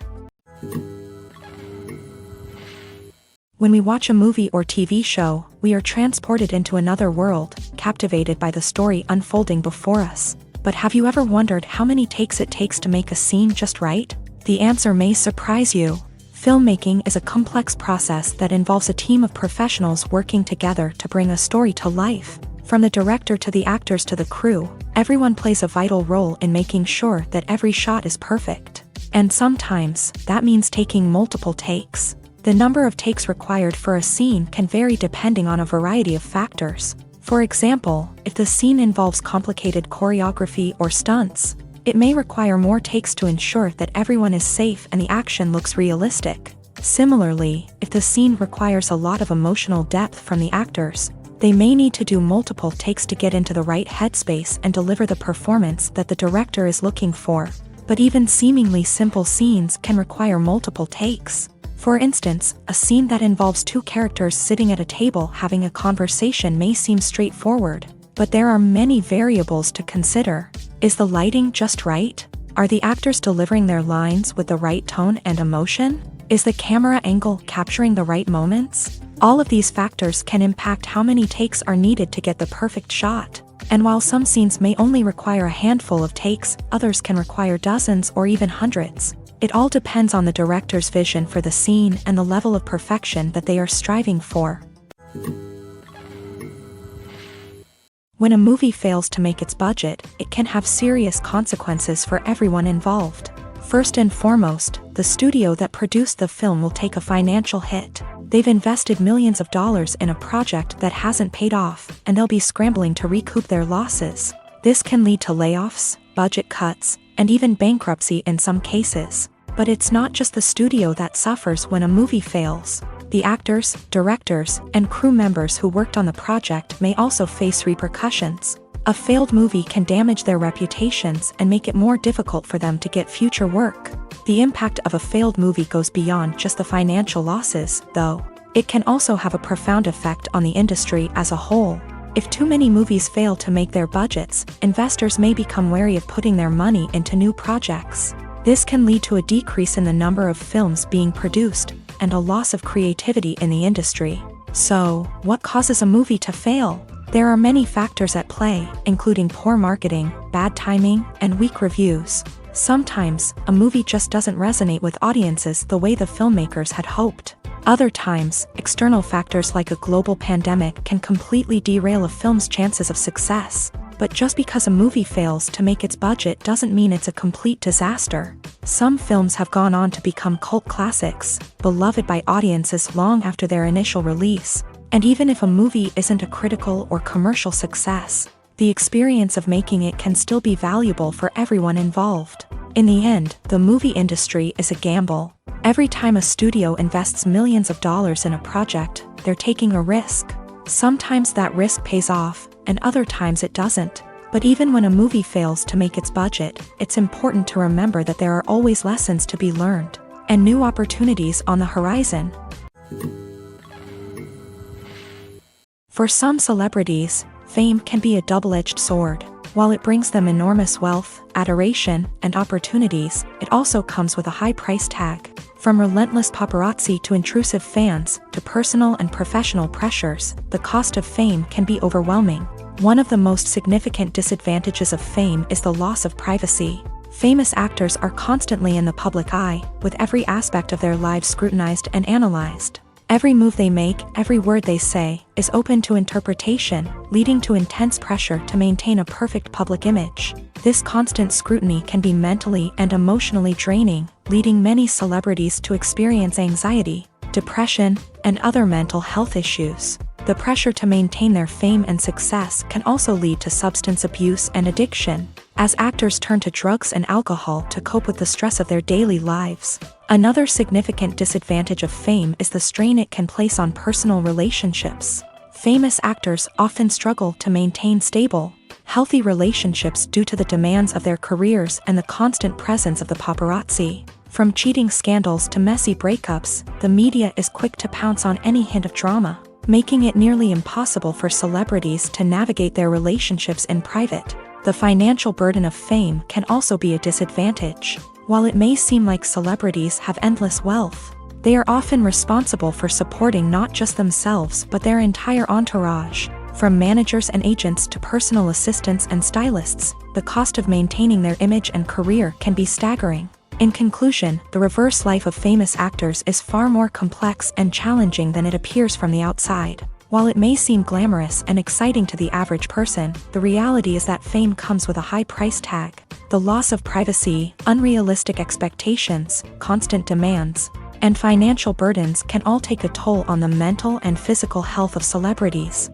When we watch a movie or TV show, we are transported into another world, captivated by the story unfolding before us. But have you ever wondered how many takes it takes to make a scene just right? The answer may surprise you. Filmmaking is a complex process that involves a team of professionals working together to bring a story to life. From the director to the actors to the crew, everyone plays a vital role in making sure that every shot is perfect. And sometimes, that means taking multiple takes. The number of takes required for a scene can vary depending on a variety of factors. For example, if the scene involves complicated choreography or stunts, it may require more takes to ensure that everyone is safe and the action looks realistic. Similarly, if the scene requires a lot of emotional depth from the actors, they may need to do multiple takes to get into the right headspace and deliver the performance that the director is looking for. But even seemingly simple scenes can require multiple takes. For instance, a scene that involves two characters sitting at a table having a conversation may seem straightforward, but there are many variables to consider. Is the lighting just right? Are the actors delivering their lines with the right tone and emotion? Is the camera angle capturing the right moments? All of these factors can impact how many takes are needed to get the perfect shot. And while some scenes may only require a handful of takes, others can require dozens or even hundreds. It all depends on the director's vision for the scene and the level of perfection that they are striving for. When a movie fails to make its budget, it can have serious consequences for everyone involved. First and foremost, the studio that produced the film will take a financial hit. They've invested millions of dollars in a project that hasn't paid off, and they'll be scrambling to recoup their losses. This can lead to layoffs, budget cuts, and even bankruptcy in some cases. But it's not just the studio that suffers when a movie fails. The actors, directors, and crew members who worked on the project may also face repercussions. A failed movie can damage their reputations and make it more difficult for them to get future work. The impact of a failed movie goes beyond just the financial losses, though. It can also have a profound effect on the industry as a whole. If too many movies fail to make their budgets, investors may become wary of putting their money into new projects. This can lead to a decrease in the number of films being produced, and a loss of creativity in the industry. So, what causes a movie to fail? There are many factors at play, including poor marketing, bad timing, and weak reviews. Sometimes, a movie just doesn't resonate with audiences the way the filmmakers had hoped. Other times, external factors like a global pandemic can completely derail a film's chances of success. But just because a movie fails to make its budget doesn't mean it's a complete disaster. Some films have gone on to become cult classics, beloved by audiences long after their initial release. And even if a movie isn't a critical or commercial success, the experience of making it can still be valuable for everyone involved. In the end, the movie industry is a gamble. Every time a studio invests millions of dollars in a project, they're taking a risk. Sometimes that risk pays off, and other times it doesn't. But even when a movie fails to make its budget, it's important to remember that there are always lessons to be learned, and new opportunities on the horizon. For some celebrities, fame can be a double-edged sword. While it brings them enormous wealth, adoration, and opportunities, it also comes with a high price tag. From relentless paparazzi to intrusive fans, to personal and professional pressures, the cost of fame can be overwhelming. One of the most significant disadvantages of fame is the loss of privacy. Famous actors are constantly in the public eye, with every aspect of their lives scrutinized and analyzed. Every move they make, every word they say, is open to interpretation, leading to intense pressure to maintain a perfect public image. This constant scrutiny can be mentally and emotionally draining, leading many celebrities to experience anxiety, depression, and other mental health issues. The pressure to maintain their fame and success can also lead to substance abuse and addiction, as actors turn to drugs and alcohol to cope with the stress of their daily lives. Another significant disadvantage of fame is the strain it can place on personal relationships. Famous actors often struggle to maintain stable, healthy relationships due to the demands of their careers and the constant presence of the paparazzi. From cheating scandals to messy breakups, the media is quick to pounce on any hint of drama, making it nearly impossible for celebrities to navigate their relationships in private. The financial burden of fame can also be a disadvantage. While it may seem like celebrities have endless wealth, they are often responsible for supporting not just themselves but their entire entourage. From managers and agents to personal assistants and stylists, the cost of maintaining their image and career can be staggering. In conclusion, the reverse life of famous actors is far more complex and challenging than it appears from the outside. While it may seem glamorous and exciting to the average person, the reality is that fame comes with a high price tag. The loss of privacy, unrealistic expectations, constant demands, and financial burdens can all take a toll on the mental and physical health of celebrities.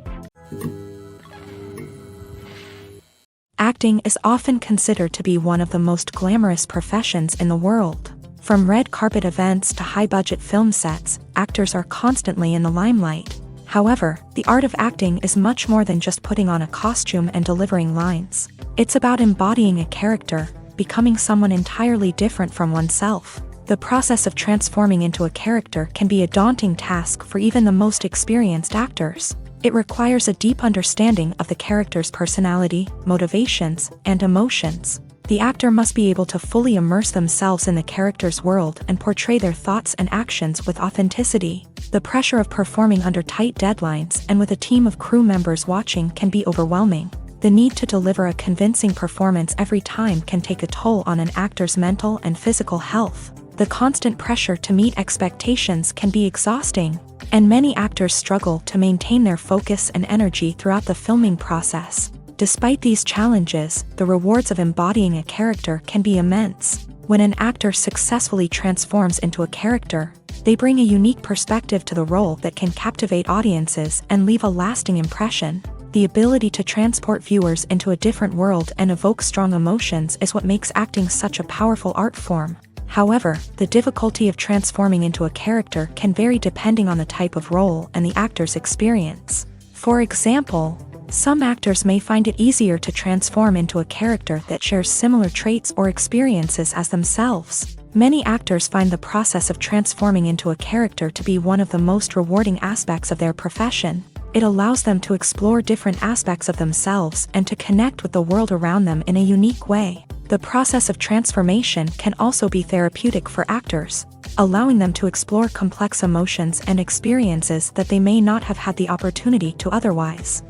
Acting is often considered to be one of the most glamorous professions in the world. From red carpet events to high-budget film sets, actors are constantly in the limelight. However, the art of acting is much more than just putting on a costume and delivering lines. It's about embodying a character, becoming someone entirely different from oneself. The process of transforming into a character can be a daunting task for even the most experienced actors. It requires a deep understanding of the character's personality, motivations, and emotions. The actor must be able to fully immerse themselves in the character's world and portray their thoughts and actions with authenticity. The pressure of performing under tight deadlines and with a team of crew members watching can be overwhelming. The need to deliver a convincing performance every time can take a toll on an actor's mental and physical health. The constant pressure to meet expectations can be exhausting, and many actors struggle to maintain their focus and energy throughout the filming process. Despite these challenges, the rewards of embodying a character can be immense. When an actor successfully transforms into a character, they bring a unique perspective to the role that can captivate audiences and leave a lasting impression. The ability to transport viewers into a different world and evoke strong emotions is what makes acting such a powerful art form. However, the difficulty of transforming into a character can vary depending on the type of role and the actor's experience. For example, some actors may find it easier to transform into a character that shares similar traits or experiences as themselves. Many actors find the process of transforming into a character to be one of the most rewarding aspects of their profession. It allows them to explore different aspects of themselves and to connect with the world around them in a unique way. The process of transformation can also be therapeutic for actors, allowing them to explore complex emotions and experiences that they may not have had the opportunity to otherwise.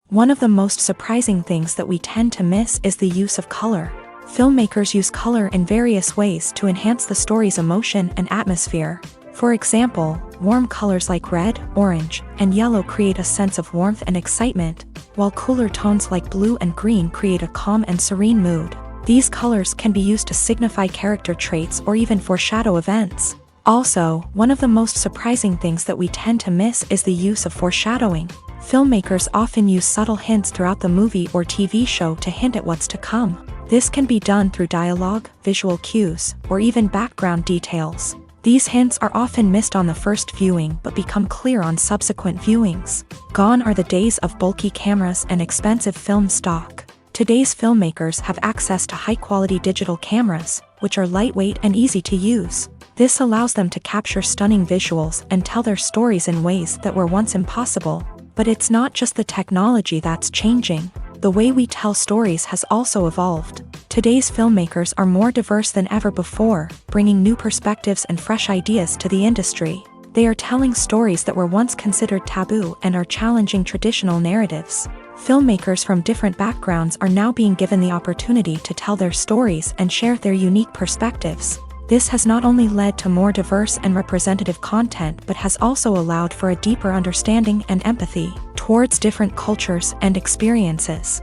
One of the most surprising things that we tend to miss is the use of color. Filmmakers use color in various ways to enhance the story's emotion and atmosphere. For example, warm colors like red, orange, and yellow create a sense of warmth and excitement, while cooler tones like blue and green create a calm and serene mood. These colors can be used to signify character traits or even foreshadow events. Also, one of the most surprising things that we tend to miss is the use of foreshadowing. Filmmakers often use subtle hints throughout the movie or TV show to hint at what's to come. This can be done through dialogue, visual cues, or even background details. These hints are often missed on the first viewing but become clear on subsequent viewings. Gone are the days of bulky cameras and expensive film stock. Today's filmmakers have access to high-quality digital cameras, which are lightweight and easy to use. This allows them to capture stunning visuals and tell their stories in ways that were once impossible. But it's not just the technology that's changing. The way we tell stories has also evolved. Today's filmmakers are more diverse than ever before, bringing new perspectives and fresh ideas to the industry. They are telling stories that were once considered taboo and are challenging traditional narratives. Filmmakers from different backgrounds are now being given the opportunity to tell their stories and share their unique perspectives. This has not only led to more diverse and representative content but has also allowed for a deeper understanding and empathy towards different cultures and experiences.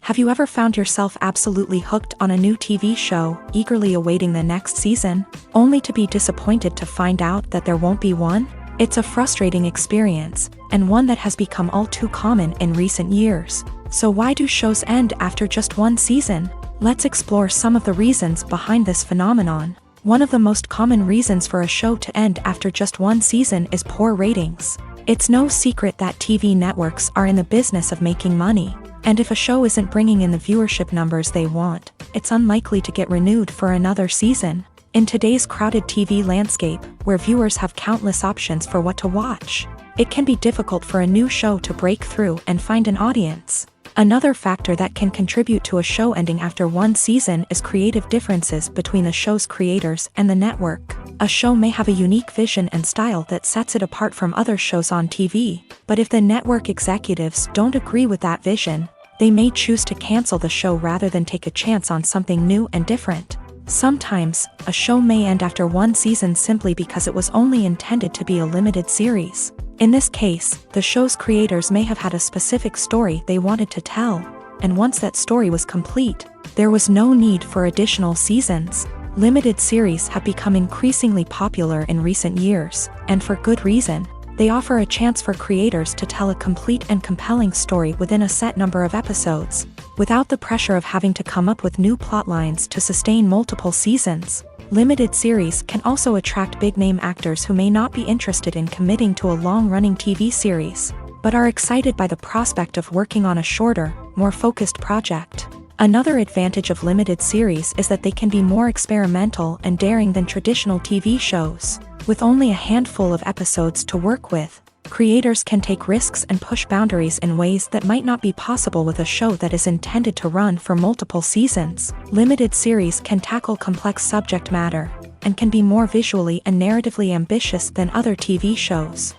Have you ever found yourself absolutely hooked on a new TV show, eagerly awaiting the next season, only to be disappointed to find out that there won't be one? It's a frustrating experience, and one that has become all too common in recent years. So why do shows end after just one season? Let's explore some of the reasons behind this phenomenon. One of the most common reasons for a show to end after just one season is poor ratings. It's no secret that TV networks are in the business of making money. And if a show isn't bringing in the viewership numbers they want, it's unlikely to get renewed for another season. In today's crowded TV landscape, where viewers have countless options for what to watch, it can be difficult for a new show to break through and find an audience. Another factor that can contribute to a show ending after one season is creative differences between the show's creators and the network. A show may have a unique vision and style that sets it apart from other shows on TV, but if the network executives don't agree with that vision, they may choose to cancel the show rather than take a chance on something new and different. Sometimes, a show may end after one season simply because it was only intended to be a limited series. In this case, the show's creators may have had a specific story they wanted to tell, and once that story was complete, there was no need for additional seasons. Limited series have become increasingly popular in recent years, and for good reason. They offer a chance for creators to tell a complete and compelling story within a set number of episodes, without the pressure of having to come up with new plotlines to sustain multiple seasons. Limited series can also attract big-name actors who may not be interested in committing to a long-running TV series, but are excited by the prospect of working on a shorter, more focused project. Another advantage of limited series is that they can be more experimental and daring than traditional TV shows. With only a handful of episodes to work with, creators can take risks and push boundaries in ways that might not be possible with a show that is intended to run for multiple seasons. Limited series can tackle complex subject matter, and can be more visually and narratively ambitious than other TV shows.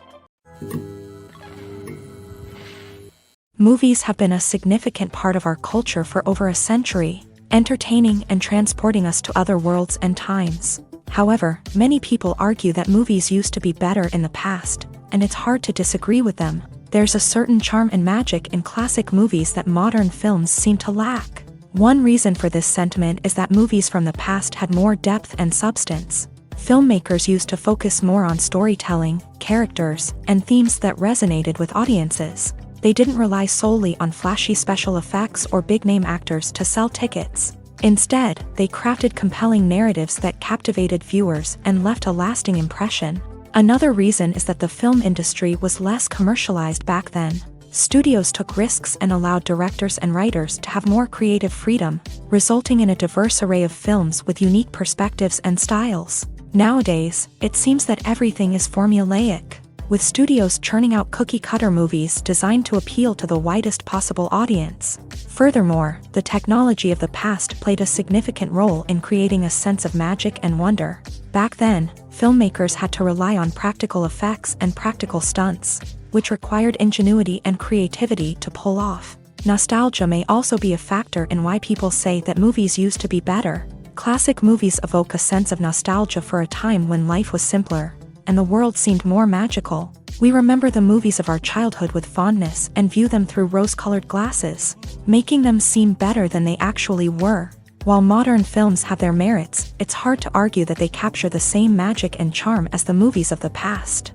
Movies have been a significant part of our culture for over a century, entertaining and transporting us to other worlds and times. However, many people argue that movies used to be better in the past, and it's hard to disagree with them. There's a certain charm and magic in classic movies that modern films seem to lack. One reason for this sentiment is that movies from the past had more depth and substance. Filmmakers used to focus more on storytelling, characters, and themes that resonated with audiences. They didn't rely solely on flashy special effects or big-name actors to sell tickets. Instead, they crafted compelling narratives that captivated viewers and left a lasting impression. Another reason is that the film industry was less commercialized back then. Studios took risks and allowed directors and writers to have more creative freedom, resulting in a diverse array of films with unique perspectives and styles. Nowadays, it seems that everything is formulaic, with studios churning out cookie-cutter movies designed to appeal to the widest possible audience. Furthermore, the technology of the past played a significant role in creating a sense of magic and wonder. Back then, filmmakers had to rely on practical effects and practical stunts, which required ingenuity and creativity to pull off. Nostalgia may also be a factor in why people say that movies used to be better. Classic movies evoke a sense of nostalgia for a time when life was simpler, and the world seemed more magical. We remember the movies of our childhood with fondness and view them through rose-colored glasses, making them seem better than they actually were. While modern films have their merits, it's hard to argue that they capture the same magic and charm as the movies of the past.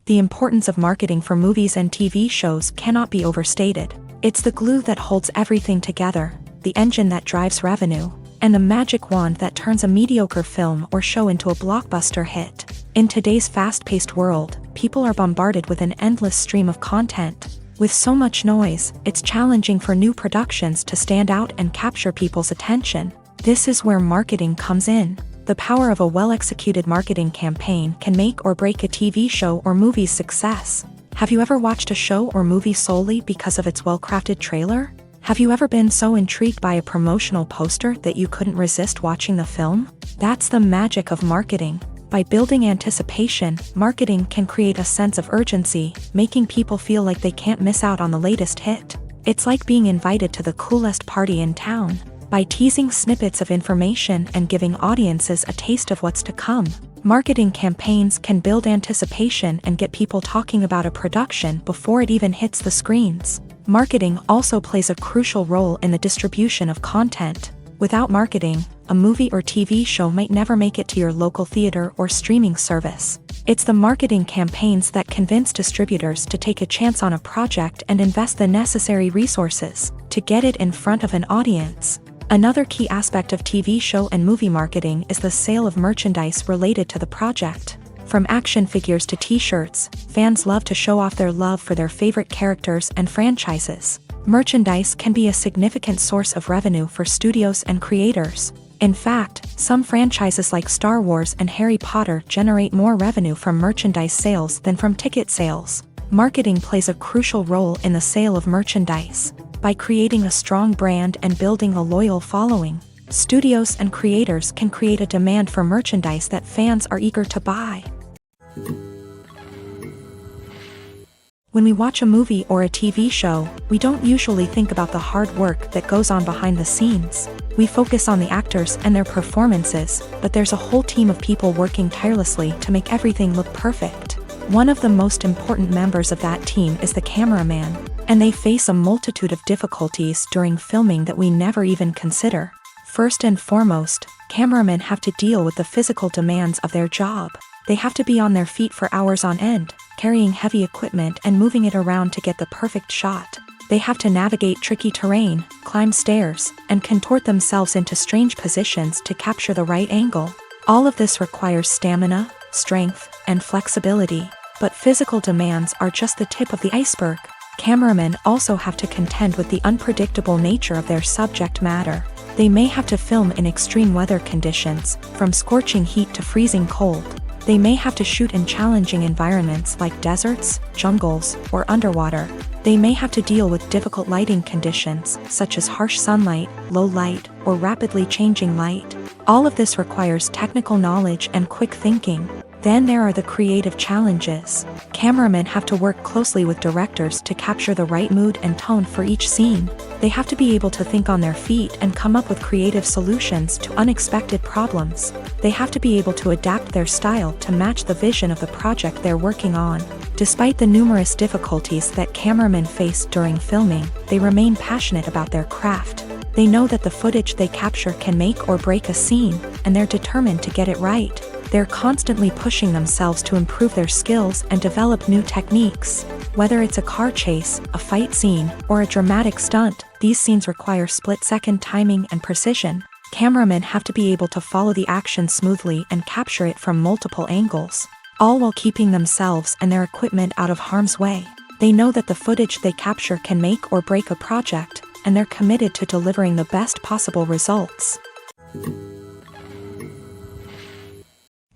The importance of marketing for movies and TV shows cannot be overstated. It's the glue that holds everything together, the engine that drives revenue, and the magic wand that turns a mediocre film or show into a blockbuster hit. In today's fast-paced world, people are bombarded with an endless stream of content. With so much noise, it's challenging for new productions to stand out and capture people's attention. This is where marketing comes in. The power of a well-executed marketing campaign can make or break a TV show or movie's success. Have you ever watched a show or movie solely because of its well-crafted trailer? Have you ever been so intrigued by a promotional poster that you couldn't resist watching the film? That's the magic of marketing. By building anticipation, marketing can create a sense of urgency, making people feel like they can't miss out on the latest hit. It's like being invited to the coolest party in town. By teasing snippets of information and giving audiences a taste of what's to come, marketing campaigns can build anticipation and get people talking about a production before it even hits the screens. Marketing also plays a crucial role in the distribution of content. Without marketing, a movie or TV show might never make it to your local theater or streaming service. It's the marketing campaigns that convince distributors to take a chance on a project and invest the necessary resources to get it in front of an audience. Another key aspect of TV show and movie marketing is the sale of merchandise related to the project. From action figures to t-shirts, fans love to show off their love for their favorite characters and franchises. Merchandise can be a significant source of revenue for studios and creators. In fact, some franchises like Star Wars and Harry Potter generate more revenue from merchandise sales than from ticket sales. Marketing plays a crucial role in the sale of merchandise. By creating a strong brand and building a loyal following, studios and creators can create a demand for merchandise that fans are eager to buy. When we watch a movie or a TV show, we don't usually think about the hard work that goes on behind the scenes. We focus on the actors and their performances, but there's a whole team of people working tirelessly to make everything look perfect. One of the most important members of that team is the cameraman, and they face a multitude of difficulties during filming that we never even consider. First and foremost, cameramen have to deal with the physical demands of their job. They have to be on their feet for hours on end, carrying heavy equipment and moving it around to get the perfect shot. They have to navigate tricky terrain, climb stairs, and contort themselves into strange positions to capture the right angle. All of this requires stamina, strength, and flexibility. But physical demands are just the tip of the iceberg. Cameramen also have to contend with the unpredictable nature of their subject matter. They may have to film in extreme weather conditions, from scorching heat to freezing cold. They may have to shoot in challenging environments like deserts, jungles, or underwater. They may have to deal with difficult lighting conditions, such as harsh sunlight, low light, or rapidly changing light. All of this requires technical knowledge and quick thinking. Then there are the creative challenges. Cameramen have to work closely with directors to capture the right mood and tone for each scene. They have to be able to think on their feet and come up with creative solutions to unexpected problems. They have to be able to adapt their style to match the vision of the project they're working on. Despite the numerous difficulties that cameramen face during filming, they remain passionate about their craft. They know that the footage they capture can make or break a scene, and they're determined to get it right. They're constantly pushing themselves to improve their skills and develop new techniques. Whether it's a car chase, a fight scene, or a dramatic stunt, these scenes require split-second timing and precision. Cameramen have to be able to follow the action smoothly and capture it from multiple angles, all while keeping themselves and their equipment out of harm's way. They know that the footage they capture can make or break a project, and they're committed to delivering the best possible results.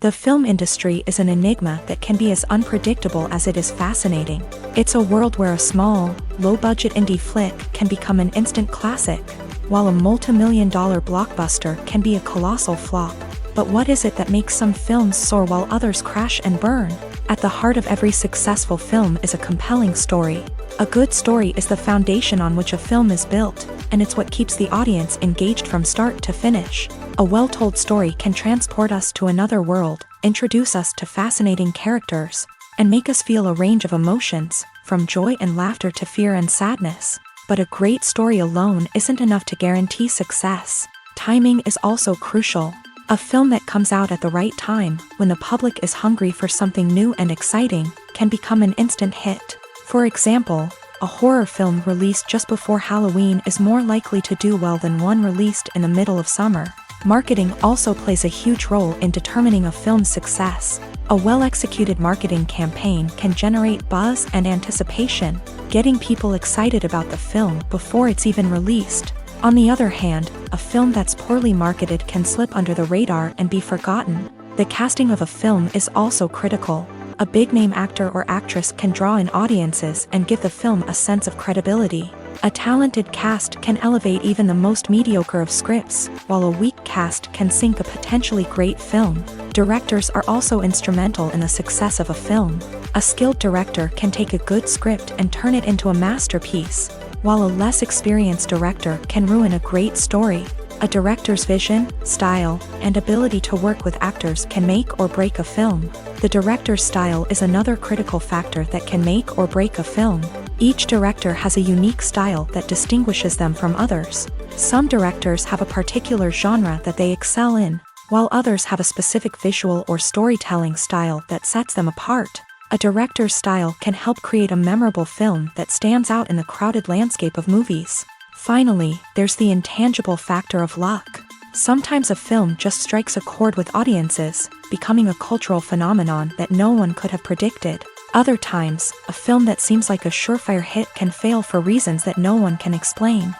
The film industry is an enigma that can be as unpredictable as it is fascinating. It's a world where a small, low-budget indie flick can become an instant classic, while a multi-million-dollar blockbuster can be a colossal flop. But what is it that makes some films soar while others crash and burn? At the heart of every successful film is a compelling story. A good story is the foundation on which a film is built, and it's what keeps the audience engaged from start to finish. A well-told story can transport us to another world, introduce us to fascinating characters, and make us feel a range of emotions, from joy and laughter to fear and sadness. But a great story alone isn't enough to guarantee success. Timing is also crucial. A film that comes out at the right time, when the public is hungry for something new and exciting, can become an instant hit. For example, a horror film released just before Halloween is more likely to do well than one released in the middle of summer. Marketing also plays a huge role in determining a film's success. A well-executed marketing campaign can generate buzz and anticipation, getting people excited about the film before it's even released. On the other hand, a film that's poorly marketed can slip under the radar and be forgotten. The casting of a film is also critical. A big-name actor or actress can draw in audiences and give the film a sense of credibility. A talented cast can elevate even the most mediocre of scripts, while a weak cast can sink a potentially great film. Directors are also instrumental in the success of a film. A skilled director can take a good script and turn it into a masterpiece, while a less experienced director can ruin a great story. A director's vision, style, and ability to work with actors can make or break a film. The director's style is another critical factor that can make or break a film. Each director has a unique style that distinguishes them from others. Some directors have a particular genre that they excel in, while others have a specific visual or storytelling style that sets them apart. A director's style can help create a memorable film that stands out in the crowded landscape of movies. Finally, there's the intangible factor of luck. Sometimes a film just strikes a chord with audiences, becoming a cultural phenomenon that no one could have predicted. Other times, a film that seems like a surefire hit can fail for reasons that no one can explain.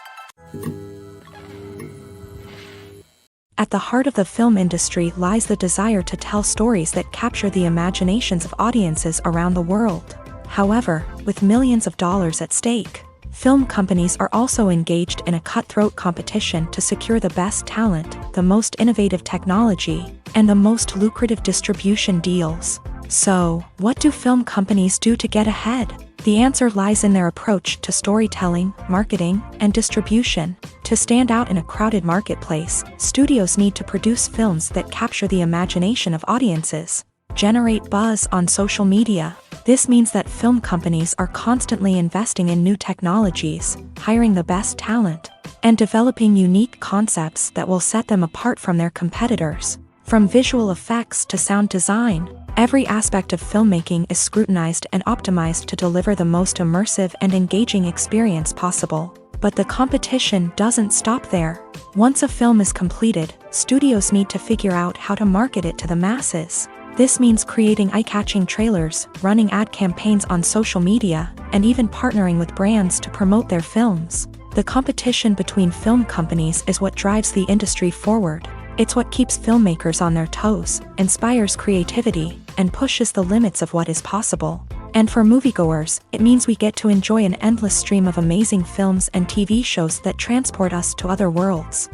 At the heart of the film industry lies the desire to tell stories that capture the imaginations of audiences around the world. However, with millions of dollars at stake, film companies are also engaged in a cutthroat competition to secure the best talent, the most innovative technology, and the most lucrative distribution deals. So, what do film companies do to get ahead? The answer lies in their approach to storytelling, marketing, and distribution. To stand out in a crowded marketplace, studios need to produce films that capture the imagination of audiences, generate buzz on social media. This means that film companies are constantly investing in new technologies, hiring the best talent, and developing unique concepts that will set them apart from their competitors. From visual effects to sound design, every aspect of filmmaking is scrutinized and optimized to deliver the most immersive and engaging experience possible. But the competition doesn't stop there. Once a film is completed, studios need to figure out how to market it to the masses. This means creating eye-catching trailers, running ad campaigns on social media, and even partnering with brands to promote their films. The competition between film companies is what drives the industry forward. It's what keeps filmmakers on their toes, inspires creativity, and pushes the limits of what is possible. And for moviegoers, it means we get to enjoy an endless stream of amazing films and TV shows that transport us to other worlds.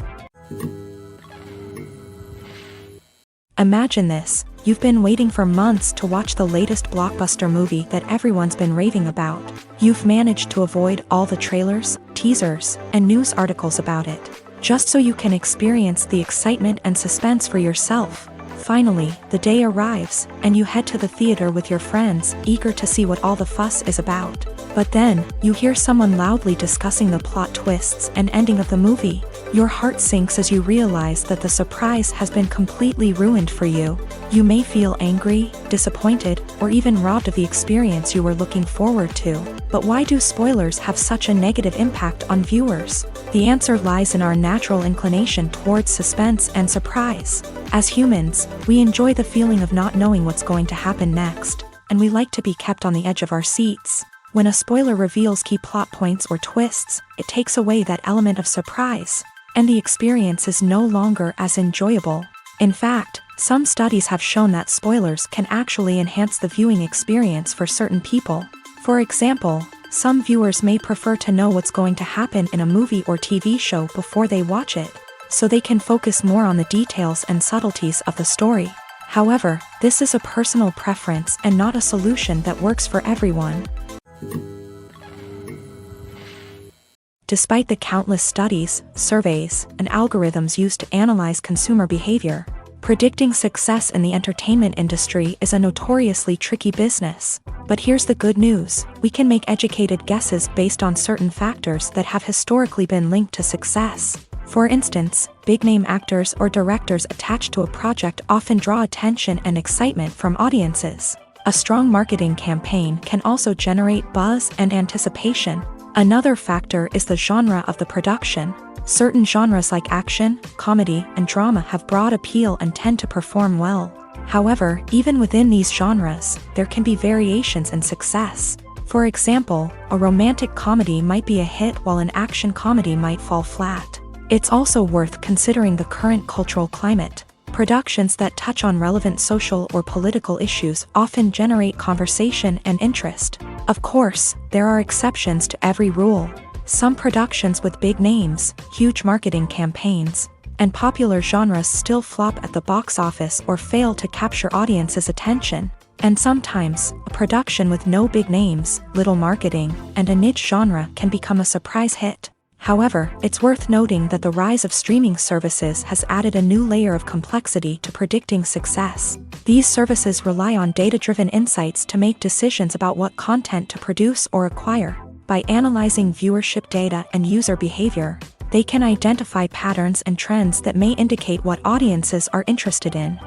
Imagine this. You've been waiting for months to watch the latest blockbuster movie that everyone's been raving about. You've managed to avoid all the trailers, teasers, and news articles about it, just so you can experience the excitement and suspense for yourself. Finally, the day arrives, and you head to the theater with your friends, eager to see what all the fuss is about. But then, you hear someone loudly discussing the plot twists and ending of the movie. Your heart sinks as you realize that the surprise has been completely ruined for you. You may feel angry, disappointed, or even robbed of the experience you were looking forward to. But why do spoilers have such a negative impact on viewers? The answer lies in our natural inclination towards suspense and surprise. As humans, we enjoy the feeling of not knowing what's going to happen next, and we like to be kept on the edge of our seats. When a spoiler reveals key plot points or twists, it takes away that element of surprise, and the experience is no longer as enjoyable. In fact, some studies have shown that spoilers can actually enhance the viewing experience for certain people. For example, some viewers may prefer to know what's going to happen in a movie or TV show before they watch it, so they can focus more on the details and subtleties of the story. However, this is a personal preference and not a solution that works for everyone. Despite the countless studies, surveys, and algorithms used to analyze consumer behavior, predicting success in the entertainment industry is a notoriously tricky business. But here's the good news: we can make educated guesses based on certain factors that have historically been linked to success. For instance, big-name actors or directors attached to a project often draw attention and excitement from audiences. A strong marketing campaign can also generate buzz and anticipation. Another factor is the genre of the production. Certain genres like action, comedy, and drama have broad appeal and tend to perform well. However, even within these genres, there can be variations in success. For example, a romantic comedy might be a hit while an action comedy might fall flat. It's also worth considering the current cultural climate. Productions that touch on relevant social or political issues often generate conversation and interest. Of course, there are exceptions to every rule. Some productions with big names, huge marketing campaigns, and popular genres still flop at the box office or fail to capture audiences' attention. And sometimes, a production with no big names, little marketing, and a niche genre can become a surprise hit. However, it's worth noting that the rise of streaming services has added a new layer of complexity to predicting success. These services rely on data-driven insights to make decisions about what content to produce or acquire. By analyzing viewership data and user behavior, they can identify patterns and trends that may indicate what audiences are interested in.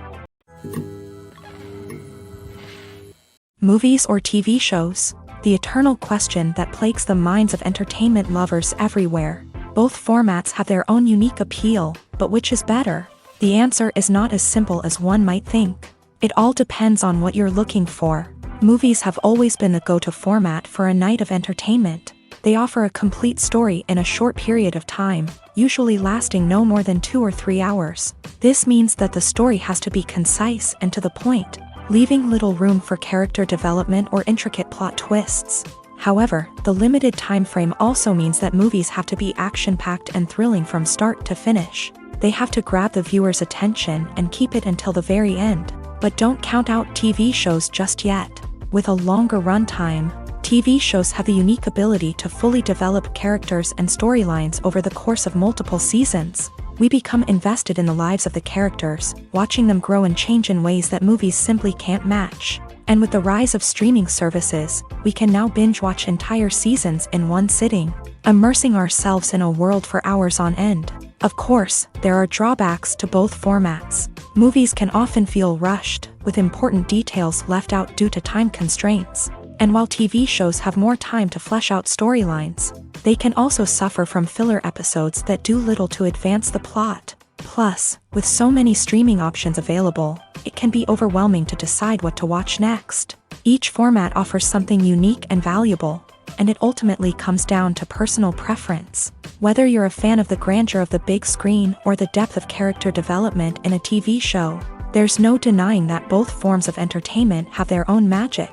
Movies or TV shows? The eternal question that plagues the minds of entertainment lovers everywhere. Both formats have their own unique appeal, but which is better? The answer is not as simple as one might think. It all depends on what you're looking for. Movies have always been the go-to format for a night of entertainment. They offer a complete story in a short period of time, usually lasting no more than 2 or 3 hours. This means that the story has to be concise and to the point, leaving little room for character development or intricate plot twists. However, the limited time frame also means that movies have to be action-packed and thrilling from start to finish. They have to grab the viewer's attention and keep it until the very end. But don't count out TV shows just yet. With a longer runtime, TV shows have the unique ability to fully develop characters and storylines over the course of multiple seasons. We become invested in the lives of the characters, watching them grow and change in ways that movies simply can't match. And with the rise of streaming services, we can now binge-watch entire seasons in one sitting, immersing ourselves in a world for hours on end. Of course, there are drawbacks to both formats. Movies can often feel rushed, with important details left out due to time constraints. And while TV shows have more time to flesh out storylines, they can also suffer from filler episodes that do little to advance the plot. Plus, with so many streaming options available, it can be overwhelming to decide what to watch next. Each format offers something unique and valuable, and it ultimately comes down to personal preference. Whether you're a fan of the grandeur of the big screen or the depth of character development in a TV show, there's no denying that both forms of entertainment have their own magic.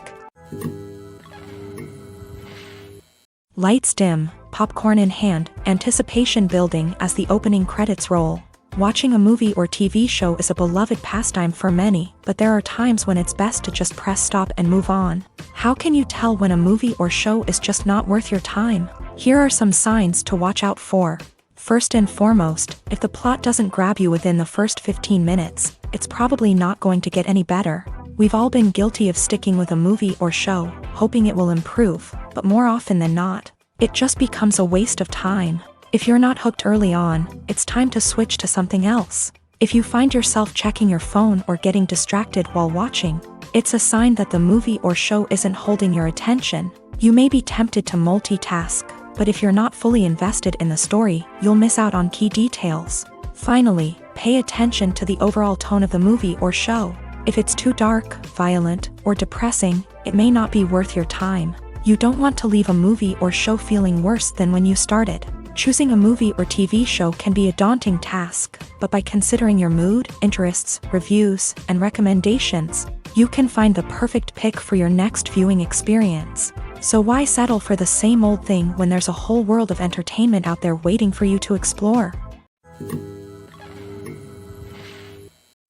Lights dim, popcorn in hand, anticipation building as the opening credits roll. Watching a movie or TV show is a beloved pastime for many, but there are times when it's best to just press stop and move on. How can you tell when a movie or show is just not worth your time? Here are some signs to watch out for. First and foremost, if the plot doesn't grab you within the first 15 minutes, it's probably not going to get any better. We've all been guilty of sticking with a movie or show, hoping it will improve, but more often than not, it just becomes a waste of time. If you're not hooked early on, it's time to switch to something else. If you find yourself checking your phone or getting distracted while watching, it's a sign that the movie or show isn't holding your attention. You may be tempted to multitask, but if you're not fully invested in the story, you'll miss out on key details. Finally, pay attention to the overall tone of the movie or show. If it's too dark, violent, or depressing, it may not be worth your time. You don't want to leave a movie or show feeling worse than when you started. Choosing a movie or TV show can be a daunting task, but by considering your mood, interests, reviews, and recommendations, you can find the perfect pick for your next viewing experience. So why settle for the same old thing when there's a whole world of entertainment out there waiting for you to explore?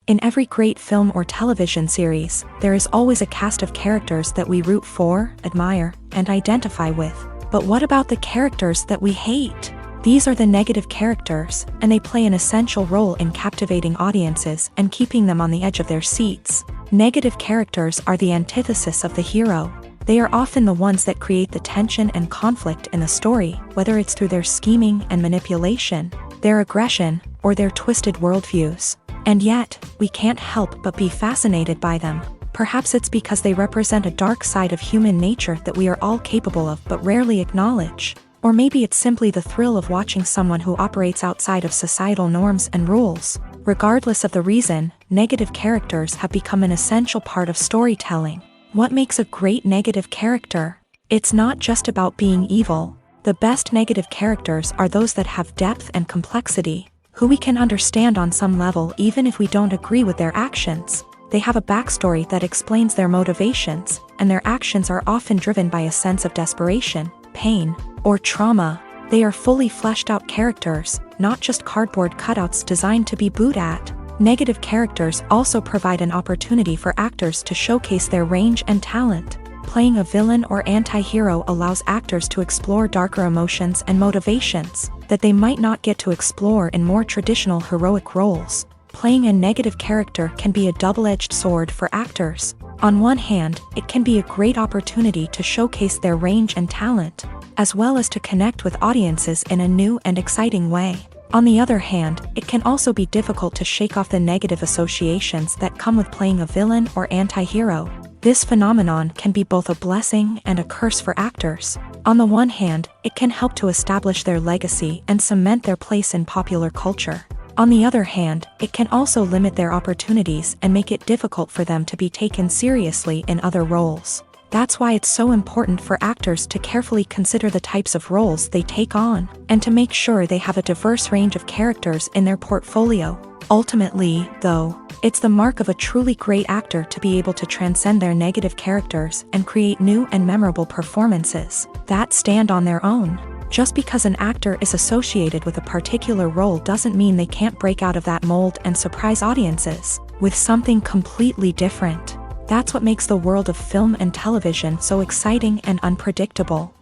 In every great film or television series, there is always a cast of characters that we root for, admire, and identify with. But what about the characters that we hate? These are the negative characters, and they play an essential role in captivating audiences and keeping them on the edge of their seats. Negative characters are the antithesis of the hero. They are often the ones that create the tension and conflict in the story, whether it's through their scheming and manipulation, their aggression, or their twisted worldviews. And yet, we can't help but be fascinated by them. Perhaps it's because they represent a dark side of human nature that we are all capable of but rarely acknowledge. Or maybe it's simply the thrill of watching someone who operates outside of societal norms and rules. Regardless of the reason, negative characters have become an essential part of storytelling. What makes a great negative character? It's not just about being evil. The best negative characters are those that have depth and complexity, who we can understand on some level even if we don't agree with their actions. They have a backstory that explains their motivations, and their actions are often driven by a sense of desperation, pain, or trauma. They are fully fleshed out characters, not just cardboard cutouts designed to be booed at. Negative characters also provide an opportunity for actors to showcase their range and talent. Playing a villain or anti-hero allows actors to explore darker emotions and motivations that they might not get to explore in more traditional heroic roles. Playing a negative character can be a double-edged sword for actors. On one hand, it can be a great opportunity to showcase their range and talent, as well as to connect with audiences in a new and exciting way. On the other hand, it can also be difficult to shake off the negative associations that come with playing a villain or anti-hero. This phenomenon can be both a blessing and a curse for actors. On the one hand, it can help to establish their legacy and cement their place in popular culture. On the other hand, it can also limit their opportunities and make it difficult for them to be taken seriously in other roles. That's why it's so important for actors to carefully consider the types of roles they take on, and to make sure they have a diverse range of characters in their portfolio. Ultimately, though, it's the mark of a truly great actor to be able to transcend their negative characters and create new and memorable performances that stand on their own. Just because an actor is associated with a particular role doesn't mean they can't break out of that mold and surprise audiences with something completely different. That's what makes the world of film and television so exciting and unpredictable.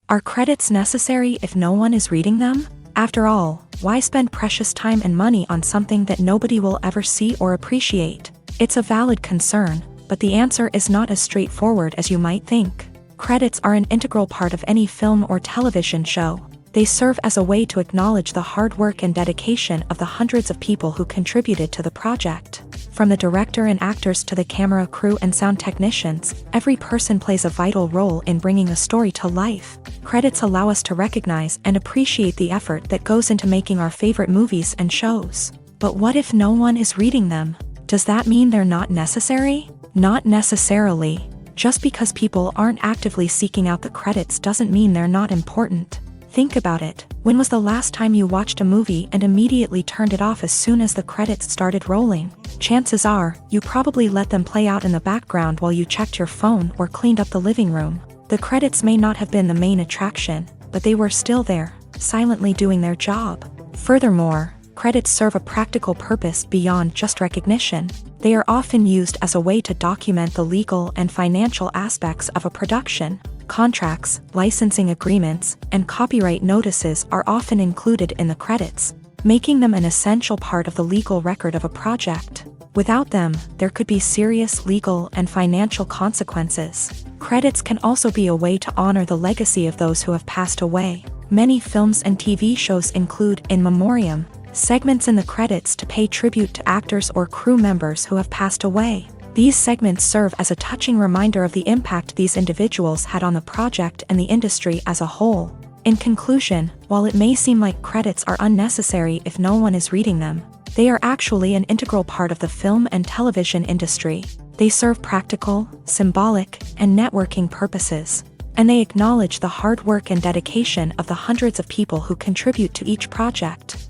Are credits necessary if no one is reading them? After all, why spend precious time and money on something that nobody will ever see or appreciate? It's a valid concern, but the answer is not as straightforward as you might think. Credits are an integral part of any film or television show. They serve as a way to acknowledge the hard work and dedication of the hundreds of people who contributed to the project. From the director and actors to the camera crew and sound technicians, every person plays a vital role in bringing a story to life. Credits allow us to recognize and appreciate the effort that goes into making our favorite movies and shows. But what if no one is reading them? Does that mean they're not necessary? Not necessarily. Just because people aren't actively seeking out the credits doesn't mean they're not important. Think about it. When was the last time you watched a movie and immediately turned it off as soon as the credits started rolling? Chances are, you probably let them play out in the background while you checked your phone or cleaned up the living room. The credits may not have been the main attraction, but they were still there, silently doing their job. Furthermore, credits serve a practical purpose beyond just recognition. They are often used as a way to document the legal and financial aspects of a production. Contracts, licensing agreements, and copyright notices are often included in the credits, making them an essential part of the legal record of a project. Without them, there could be serious legal and financial consequences. Credits can also be a way to honor the legacy of those who have passed away. Many films and TV shows include in memoriam segments in the credits to pay tribute to actors or crew members who have passed away. These segments serve as a touching reminder of the impact these individuals had on the project and the industry as a whole. In conclusion, while it may seem like credits are unnecessary if no one is reading them, they are actually an integral part of the film and television industry. They serve practical, symbolic, and networking purposes, and they acknowledge the hard work and dedication of the hundreds of people who contribute to each project.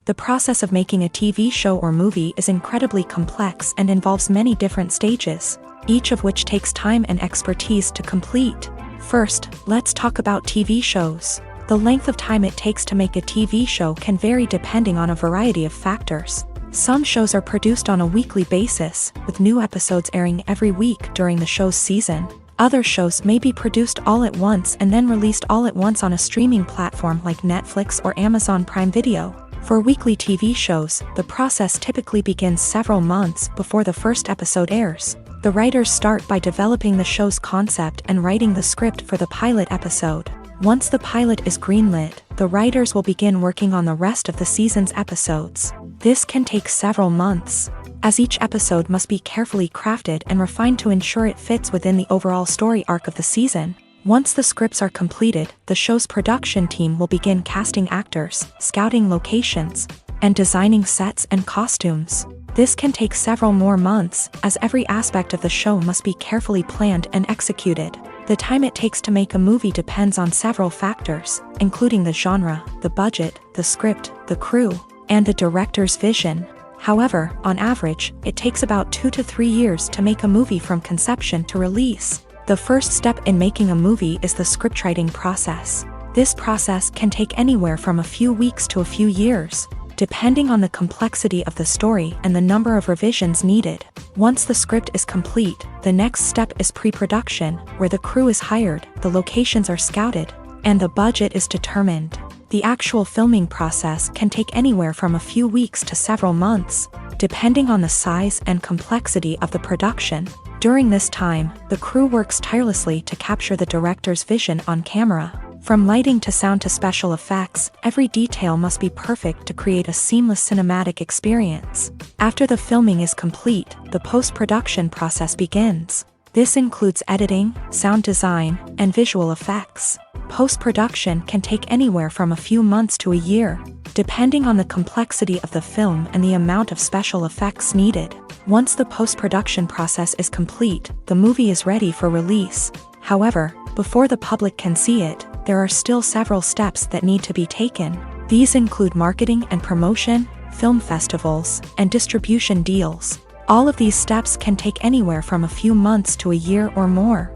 The process of making a TV show or movie is incredibly complex and involves many different stages, each of which takes time and expertise to complete. First, let's talk about TV shows. The length of time it takes to make a TV show can vary depending on a variety of factors. Some shows are produced on a weekly basis, with new episodes airing every week during the show's season. Other shows may be produced all at once and then released all at once on a streaming platform like Netflix or Amazon Prime Video. For weekly TV shows, the process typically begins several months before the first episode airs. The writers start by developing the show's concept and writing the script for the pilot episode. Once the pilot is greenlit, the writers will begin working on the rest of the season's episodes. This can take several months, as each episode must be carefully crafted and refined to ensure it fits within the overall story arc of the season. Once the scripts are completed, the show's production team will begin casting actors, scouting locations, and designing sets and costumes. This can take several more months, as every aspect of the show must be carefully planned and executed. The time it takes to make a movie depends on several factors, including the genre, the budget, the script, the crew, and the director's vision. However, on average, it takes about 2 to 3 years to make a movie from conception to release. The first step in making a movie is the scriptwriting process. This process can take anywhere from a few weeks to a few years, depending on the complexity of the story and the number of revisions needed. Once the script is complete, the next step is pre-production, where the crew is hired, the locations are scouted, and the budget is determined. The actual filming process can take anywhere from a few weeks to several months, depending on the size and complexity of the production. During this time, the crew works tirelessly to capture the director's vision on camera. From lighting to sound to special effects, every detail must be perfect to create a seamless cinematic experience. After the filming is complete, the post-production process begins. This includes editing, sound design, and visual effects. Post-production can take anywhere from a few months to a year, depending on the complexity of the film and the amount of special effects needed. Once the post-production process is complete, the movie is ready for release. However, before the public can see it, there are still several steps that need to be taken. These include marketing and promotion, film festivals, and distribution deals. All of these steps can take anywhere from a few months to a year or more.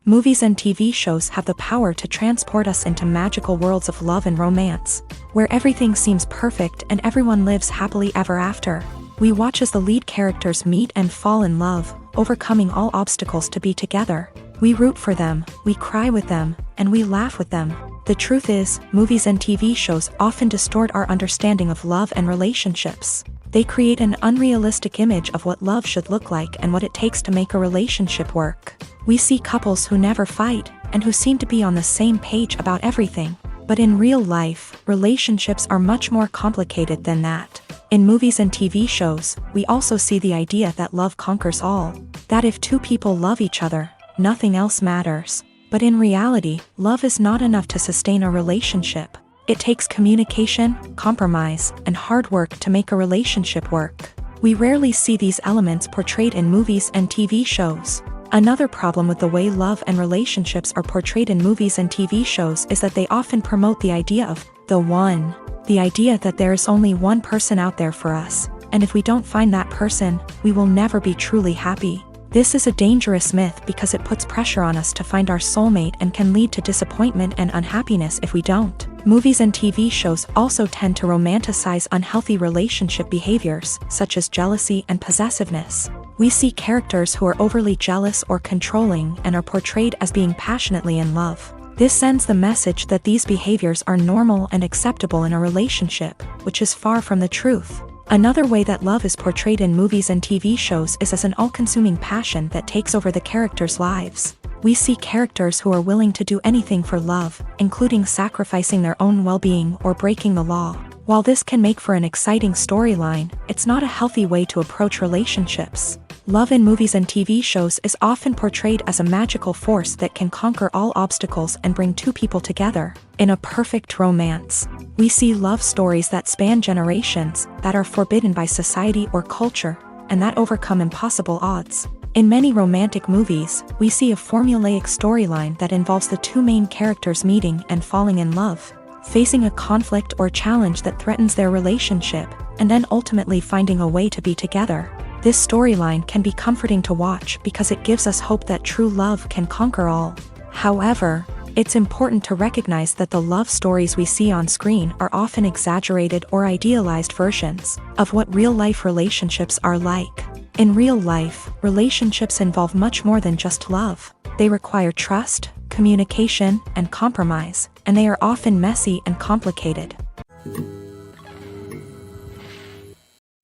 Movies and TV shows have the power to transport us into magical worlds of love and romance, where everything seems perfect and everyone lives happily ever after. We watch as the lead characters meet and fall in love, overcoming all obstacles to be together. We root for them, we cry with them, and we laugh with them. The truth is, movies and TV shows often distort our understanding of love and relationships. They create an unrealistic image of what love should look like and what it takes to make a relationship work. We see couples who never fight, and who seem to be on the same page about everything. But in real life, relationships are much more complicated than that. In movies and TV shows, we also see the idea that love conquers all. That if two people love each other, nothing else matters. But in reality, love is not enough to sustain a relationship. It takes communication, compromise, and hard work to make a relationship work. We rarely see these elements portrayed in movies and TV shows. Another problem with the way love and relationships are portrayed in movies and TV shows is that they often promote the idea of the one. The idea that there is only one person out there for us, and if we don't find that person, we will never be truly happy. This is a dangerous myth because it puts pressure on us to find our soulmate and can lead to disappointment and unhappiness if we don't. Movies and TV shows also tend to romanticize unhealthy relationship behaviors, such as jealousy and possessiveness. We see characters who are overly jealous or controlling and are portrayed as being passionately in love. This sends the message that these behaviors are normal and acceptable in a relationship, which is far from the truth. Another way that love is portrayed in movies and TV shows is as an all-consuming passion that takes over the characters' lives. We see characters who are willing to do anything for love, including sacrificing their own well-being or breaking the law. While this can make for an exciting storyline, it's not a healthy way to approach relationships. Love in movies and TV shows is often portrayed as a magical force that can conquer all obstacles and bring two people together in a perfect romance. We see love stories that span generations, that are forbidden by society or culture, and that overcome impossible odds. In many romantic movies, we see a formulaic storyline that involves the two main characters meeting and falling in love, facing a conflict or challenge that threatens their relationship, and then ultimately finding a way to be together. This storyline can be comforting to watch because it gives us hope that true love can conquer all. However, it's important to recognize that the love stories we see on screen are often exaggerated or idealized versions of what real-life relationships are like. In real life, relationships involve much more than just love. They require trust, communication, and compromise, and they are often messy and complicated.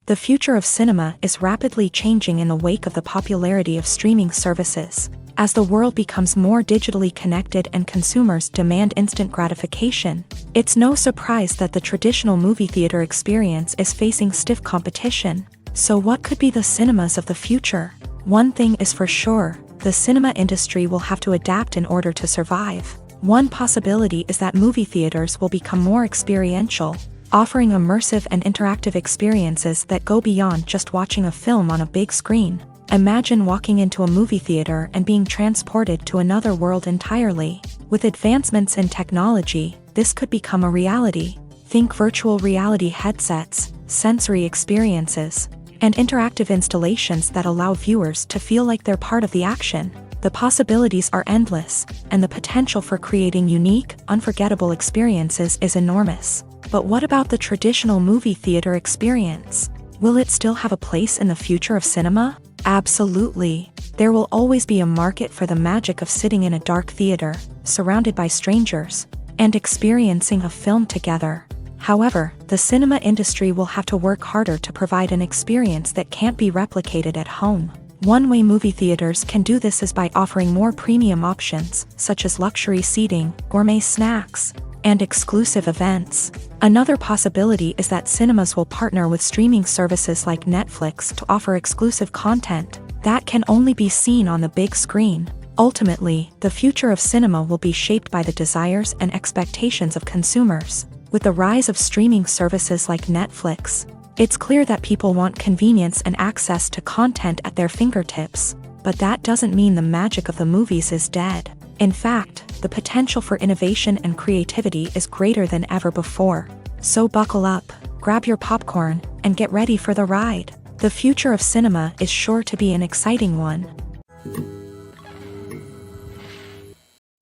The future of cinema is rapidly changing in the wake of the popularity of streaming services. As the world becomes more digitally connected and consumers demand instant gratification, it's no surprise that the traditional movie theater experience is facing stiff competition. So what could be the cinemas of the future? One thing is for sure, the cinema industry will have to adapt in order to survive. One possibility is that movie theaters will become more experiential, offering immersive and interactive experiences that go beyond just watching a film on a big screen. Imagine walking into a movie theater and being transported to another world entirely. With advancements in technology, this could become a reality. Think virtual reality headsets, sensory experiences, and interactive installations that allow viewers to feel like they're part of the action. The possibilities are endless, and the potential for creating unique, unforgettable experiences is enormous. But what about the traditional movie theater experience? Will it still have a place in the future of cinema? Absolutely. There will always be a market for the magic of sitting in a dark theater, surrounded by strangers, and experiencing a film together. However, the cinema industry will have to work harder to provide an experience that can't be replicated at home. One way movie theaters can do this is by offering more premium options, such as luxury seating, gourmet snacks, and exclusive events. Another possibility is that cinemas will partner with streaming services like Netflix to offer exclusive content that can only be seen on the big screen. Ultimately, the future of cinema will be shaped by the desires and expectations of consumers. With the rise of streaming services like Netflix, it's clear that people want convenience and access to content at their fingertips. But that doesn't mean the magic of the movies is dead. In fact, the potential for innovation and creativity is greater than ever before. So buckle up, grab your popcorn, and get ready for the ride. The future of cinema is sure to be an exciting one.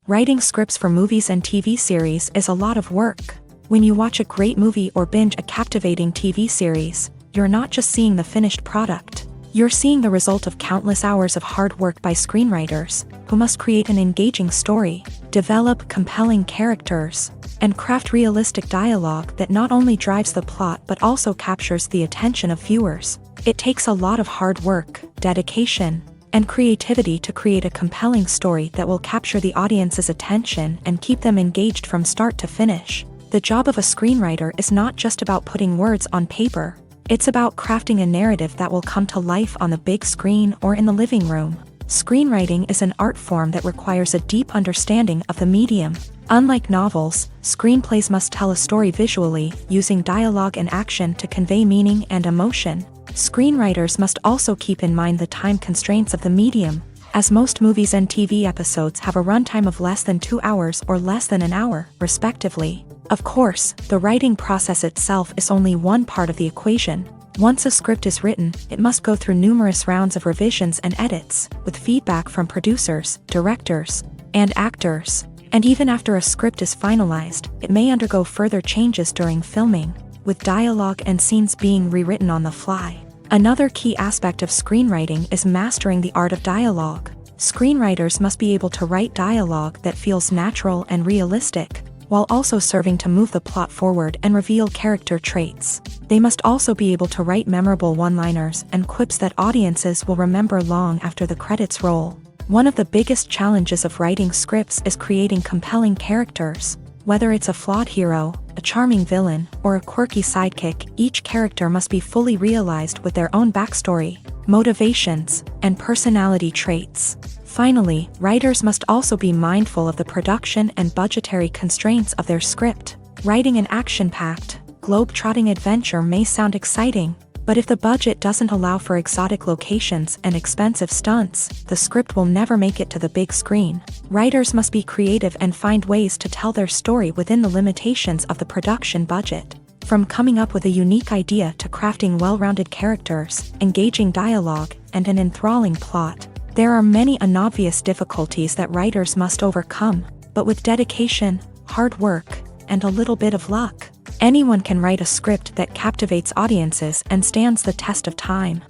Writing scripts for movies and TV series is a lot of work. When you watch a great movie or binge a captivating TV series, you're not just seeing the finished product. You're seeing the result of countless hours of hard work by screenwriters, who must create an engaging story, develop compelling characters, and craft realistic dialogue that not only drives the plot but also captures the attention of viewers. It takes a lot of hard work, dedication, and creativity to create a compelling story that will capture the audience's attention and keep them engaged from start to finish. The job of a screenwriter is not just about putting words on paper. It's about crafting a narrative that will come to life on the big screen or in the living room. Screenwriting is an art form that requires a deep understanding of the medium. Unlike novels, screenplays must tell a story visually, using dialogue and action to convey meaning and emotion. Screenwriters must also keep in mind the time constraints of the medium, as most movies and TV episodes have a runtime of less than 2 hours or less than an hour, respectively. Of course, the writing process itself is only one part of the equation. Once a script is written, it must go through numerous rounds of revisions and edits, with feedback from producers, directors, and actors. And even after a script is finalized, it may undergo further changes during filming, with dialogue and scenes being rewritten on the fly. Another key aspect of screenwriting is mastering the art of dialogue. Screenwriters must be able to write dialogue that feels natural and realistic, while also serving to move the plot forward and reveal character traits. They must also be able to write memorable one-liners and quips that audiences will remember long after the credits roll. One of the biggest challenges of writing scripts is creating compelling characters. Whether it's a flawed hero, a charming villain, or a quirky sidekick, each character must be fully realized with their own backstory, motivations, and personality traits. Finally, writers must also be mindful of the production and budgetary constraints of their script. Writing an action-packed, globe-trotting adventure may sound exciting, but if the budget doesn't allow for exotic locations and expensive stunts, the script will never make it to the big screen. Writers must be creative and find ways to tell their story within the limitations of the production budget. From coming up with a unique idea to crafting well-rounded characters, engaging dialogue, and an enthralling plot, there are many unobvious difficulties that writers must overcome, but with dedication, hard work, and a little bit of luck, anyone can write a script that captivates audiences and stands the test of time.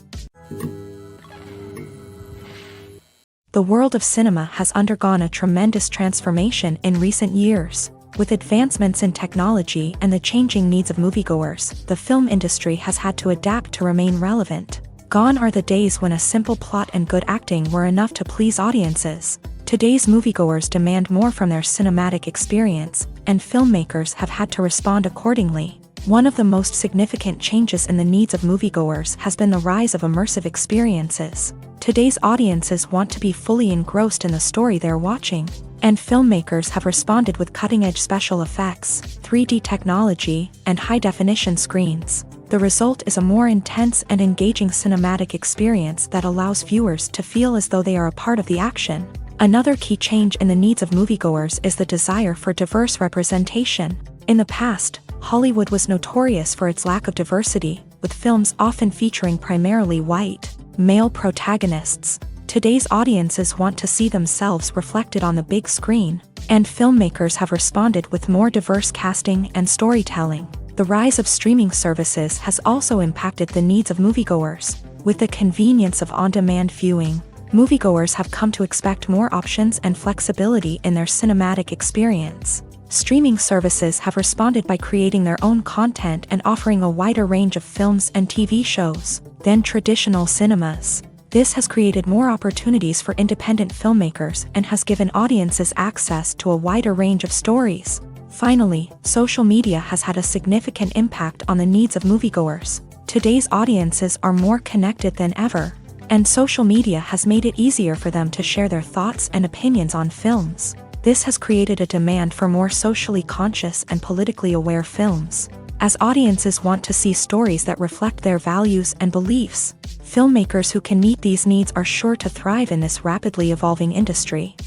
The world of cinema has undergone a tremendous transformation in recent years. With advancements in technology and the changing needs of moviegoers, the film industry has had to adapt to remain relevant. Gone are the days when a simple plot and good acting were enough to please audiences. Today's moviegoers demand more from their cinematic experience, and filmmakers have had to respond accordingly. One of the most significant changes in the needs of moviegoers has been the rise of immersive experiences. Today's audiences want to be fully engrossed in the story they're watching, and filmmakers have responded with cutting-edge special effects, 3D technology, and high-definition screens. The result is a more intense and engaging cinematic experience that allows viewers to feel as though they are a part of the action. Another key change in the needs of moviegoers is the desire for diverse representation. In the past, Hollywood was notorious for its lack of diversity, with films often featuring primarily white, male protagonists. Today's audiences want to see themselves reflected on the big screen, and filmmakers have responded with more diverse casting and storytelling. The rise of streaming services has also impacted the needs of moviegoers. With the convenience of on-demand viewing, moviegoers have come to expect more options and flexibility in their cinematic experience. Streaming services have responded by creating their own content and offering a wider range of films and TV shows than traditional cinemas. This has created more opportunities for independent filmmakers and has given audiences access to a wider range of stories. Finally, social media has had a significant impact on the needs of moviegoers. Today's audiences are more connected than ever, and social media has made it easier for them to share their thoughts and opinions on films. This has created a demand for more socially conscious and politically aware films. As audiences want to see stories that reflect their values and beliefs, filmmakers who can meet these needs are sure to thrive in this rapidly evolving industry.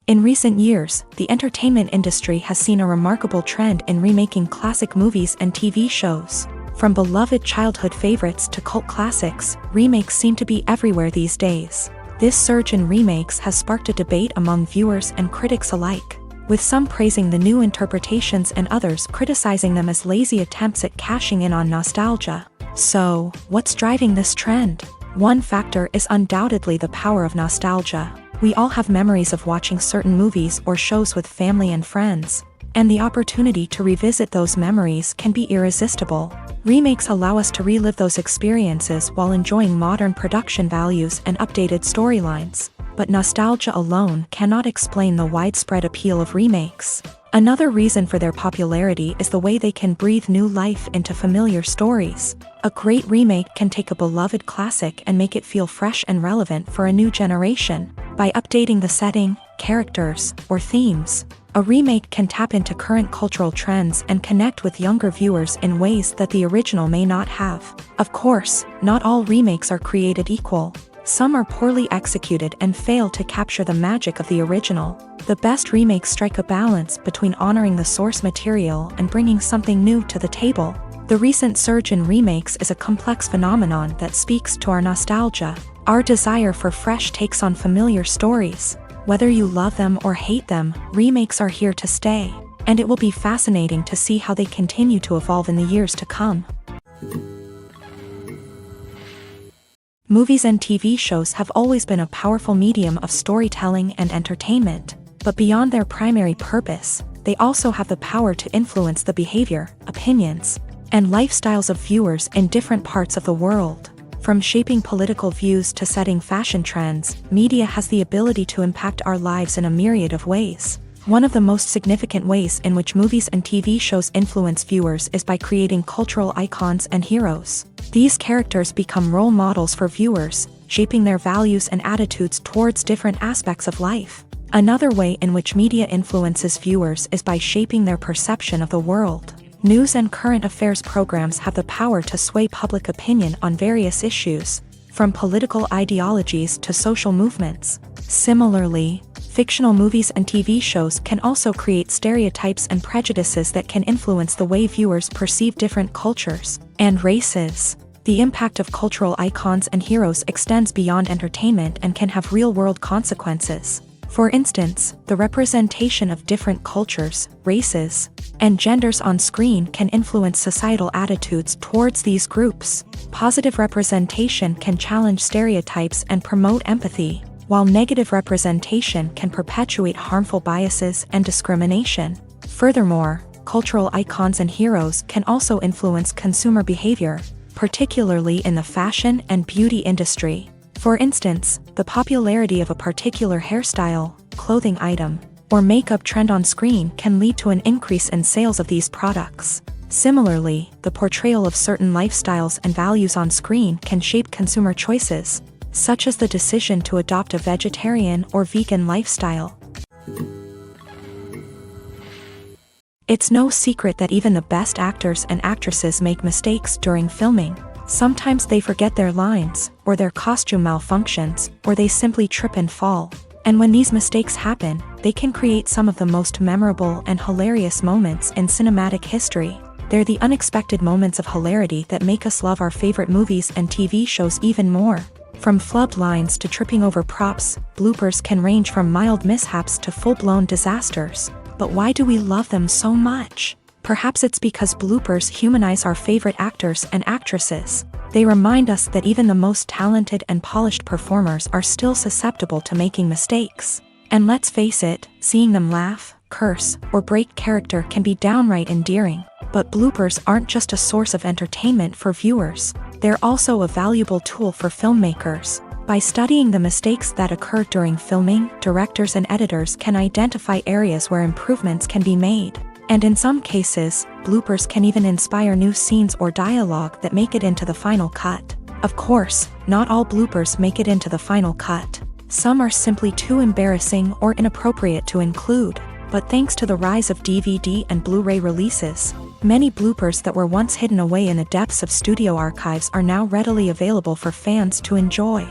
In recent years, the entertainment industry has seen a remarkable trend in remaking classic movies and TV shows. From beloved childhood favorites to cult classics, remakes seem to be everywhere these days. This surge in remakes has sparked a debate among viewers and critics alike, with some praising the new interpretations and others criticizing them as lazy attempts at cashing in on nostalgia. So, what's driving this trend? One factor is undoubtedly the power of nostalgia. We all have memories of watching certain movies or shows with family and friends, and the opportunity to revisit those memories can be irresistible. Remakes allow us to relive those experiences while enjoying modern production values and updated storylines. But nostalgia alone cannot explain the widespread appeal of remakes. Another reason for their popularity is the way they can breathe new life into familiar stories. A great remake can take a beloved classic and make it feel fresh and relevant for a new generation. By updating the setting, characters, or themes, a remake can tap into current cultural trends and connect with younger viewers in ways that the original may not have. Of course, not all remakes are created equal. Some are poorly executed and fail to capture the magic of the original. The best remakes strike a balance between honoring the source material and bringing something new to the table. The recent surge in remakes is a complex phenomenon that speaks to our nostalgia, our desire for fresh takes on familiar stories. Whether you love them or hate them, remakes are here to stay, and it will be fascinating to see how they continue to evolve in the years to come. Movies and TV shows have always been a powerful medium of storytelling and entertainment, but beyond their primary purpose, they also have the power to influence the behavior, opinions, and lifestyles of viewers in different parts of the world. From shaping political views to setting fashion trends, media has the ability to impact our lives in a myriad of ways. One of the most significant ways in which movies and TV shows influence viewers is by creating cultural icons and heroes. These characters become role models for viewers, shaping their values and attitudes towards different aspects of life. Another way in which media influences viewers is by shaping their perception of the world. News and current affairs programs have the power to sway public opinion on various issues, from political ideologies to social movements. Similarly, fictional movies and TV shows can also create stereotypes and prejudices that can influence the way viewers perceive different cultures and races. The impact of cultural icons and heroes extends beyond entertainment and can have real-world consequences. For instance, the representation of different cultures, races, and genders on screen can influence societal attitudes towards these groups. Positive representation can challenge stereotypes and promote empathy, while negative representation can perpetuate harmful biases and discrimination. Furthermore, cultural icons and heroes can also influence consumer behavior, particularly in the fashion and beauty industry. For instance, the popularity of a particular hairstyle, clothing item, or makeup trend on screen can lead to an increase in sales of these products. Similarly, the portrayal of certain lifestyles and values on screen can shape consumer choices, such as the decision to adopt a vegetarian or vegan lifestyle. It's no secret that even the best actors and actresses make mistakes during filming. Sometimes they forget their lines, or their costume malfunctions, or they simply trip and fall. And when these mistakes happen, they can create some of the most memorable and hilarious moments in cinematic history. They're the unexpected moments of hilarity that make us love our favorite movies and TV shows even more. From flubbed lines to tripping over props, bloopers can range from mild mishaps to full-blown disasters. But why do we love them so much? Perhaps it's because bloopers humanize our favorite actors and actresses. They remind us that even the most talented and polished performers are still susceptible to making mistakes. And let's face it, seeing them laugh, curse, or break character can be downright endearing. But bloopers aren't just a source of entertainment for viewers. They're also a valuable tool for filmmakers. By studying the mistakes that occur during filming, directors and editors can identify areas where improvements can be made. And in some cases, bloopers can even inspire new scenes or dialogue that make it into the final cut. Of course, not all bloopers make it into the final cut. Some are simply too embarrassing or inappropriate to include. But thanks to the rise of DVD and Blu-ray releases, many bloopers that were once hidden away in the depths of studio archives are now readily available for fans to enjoy.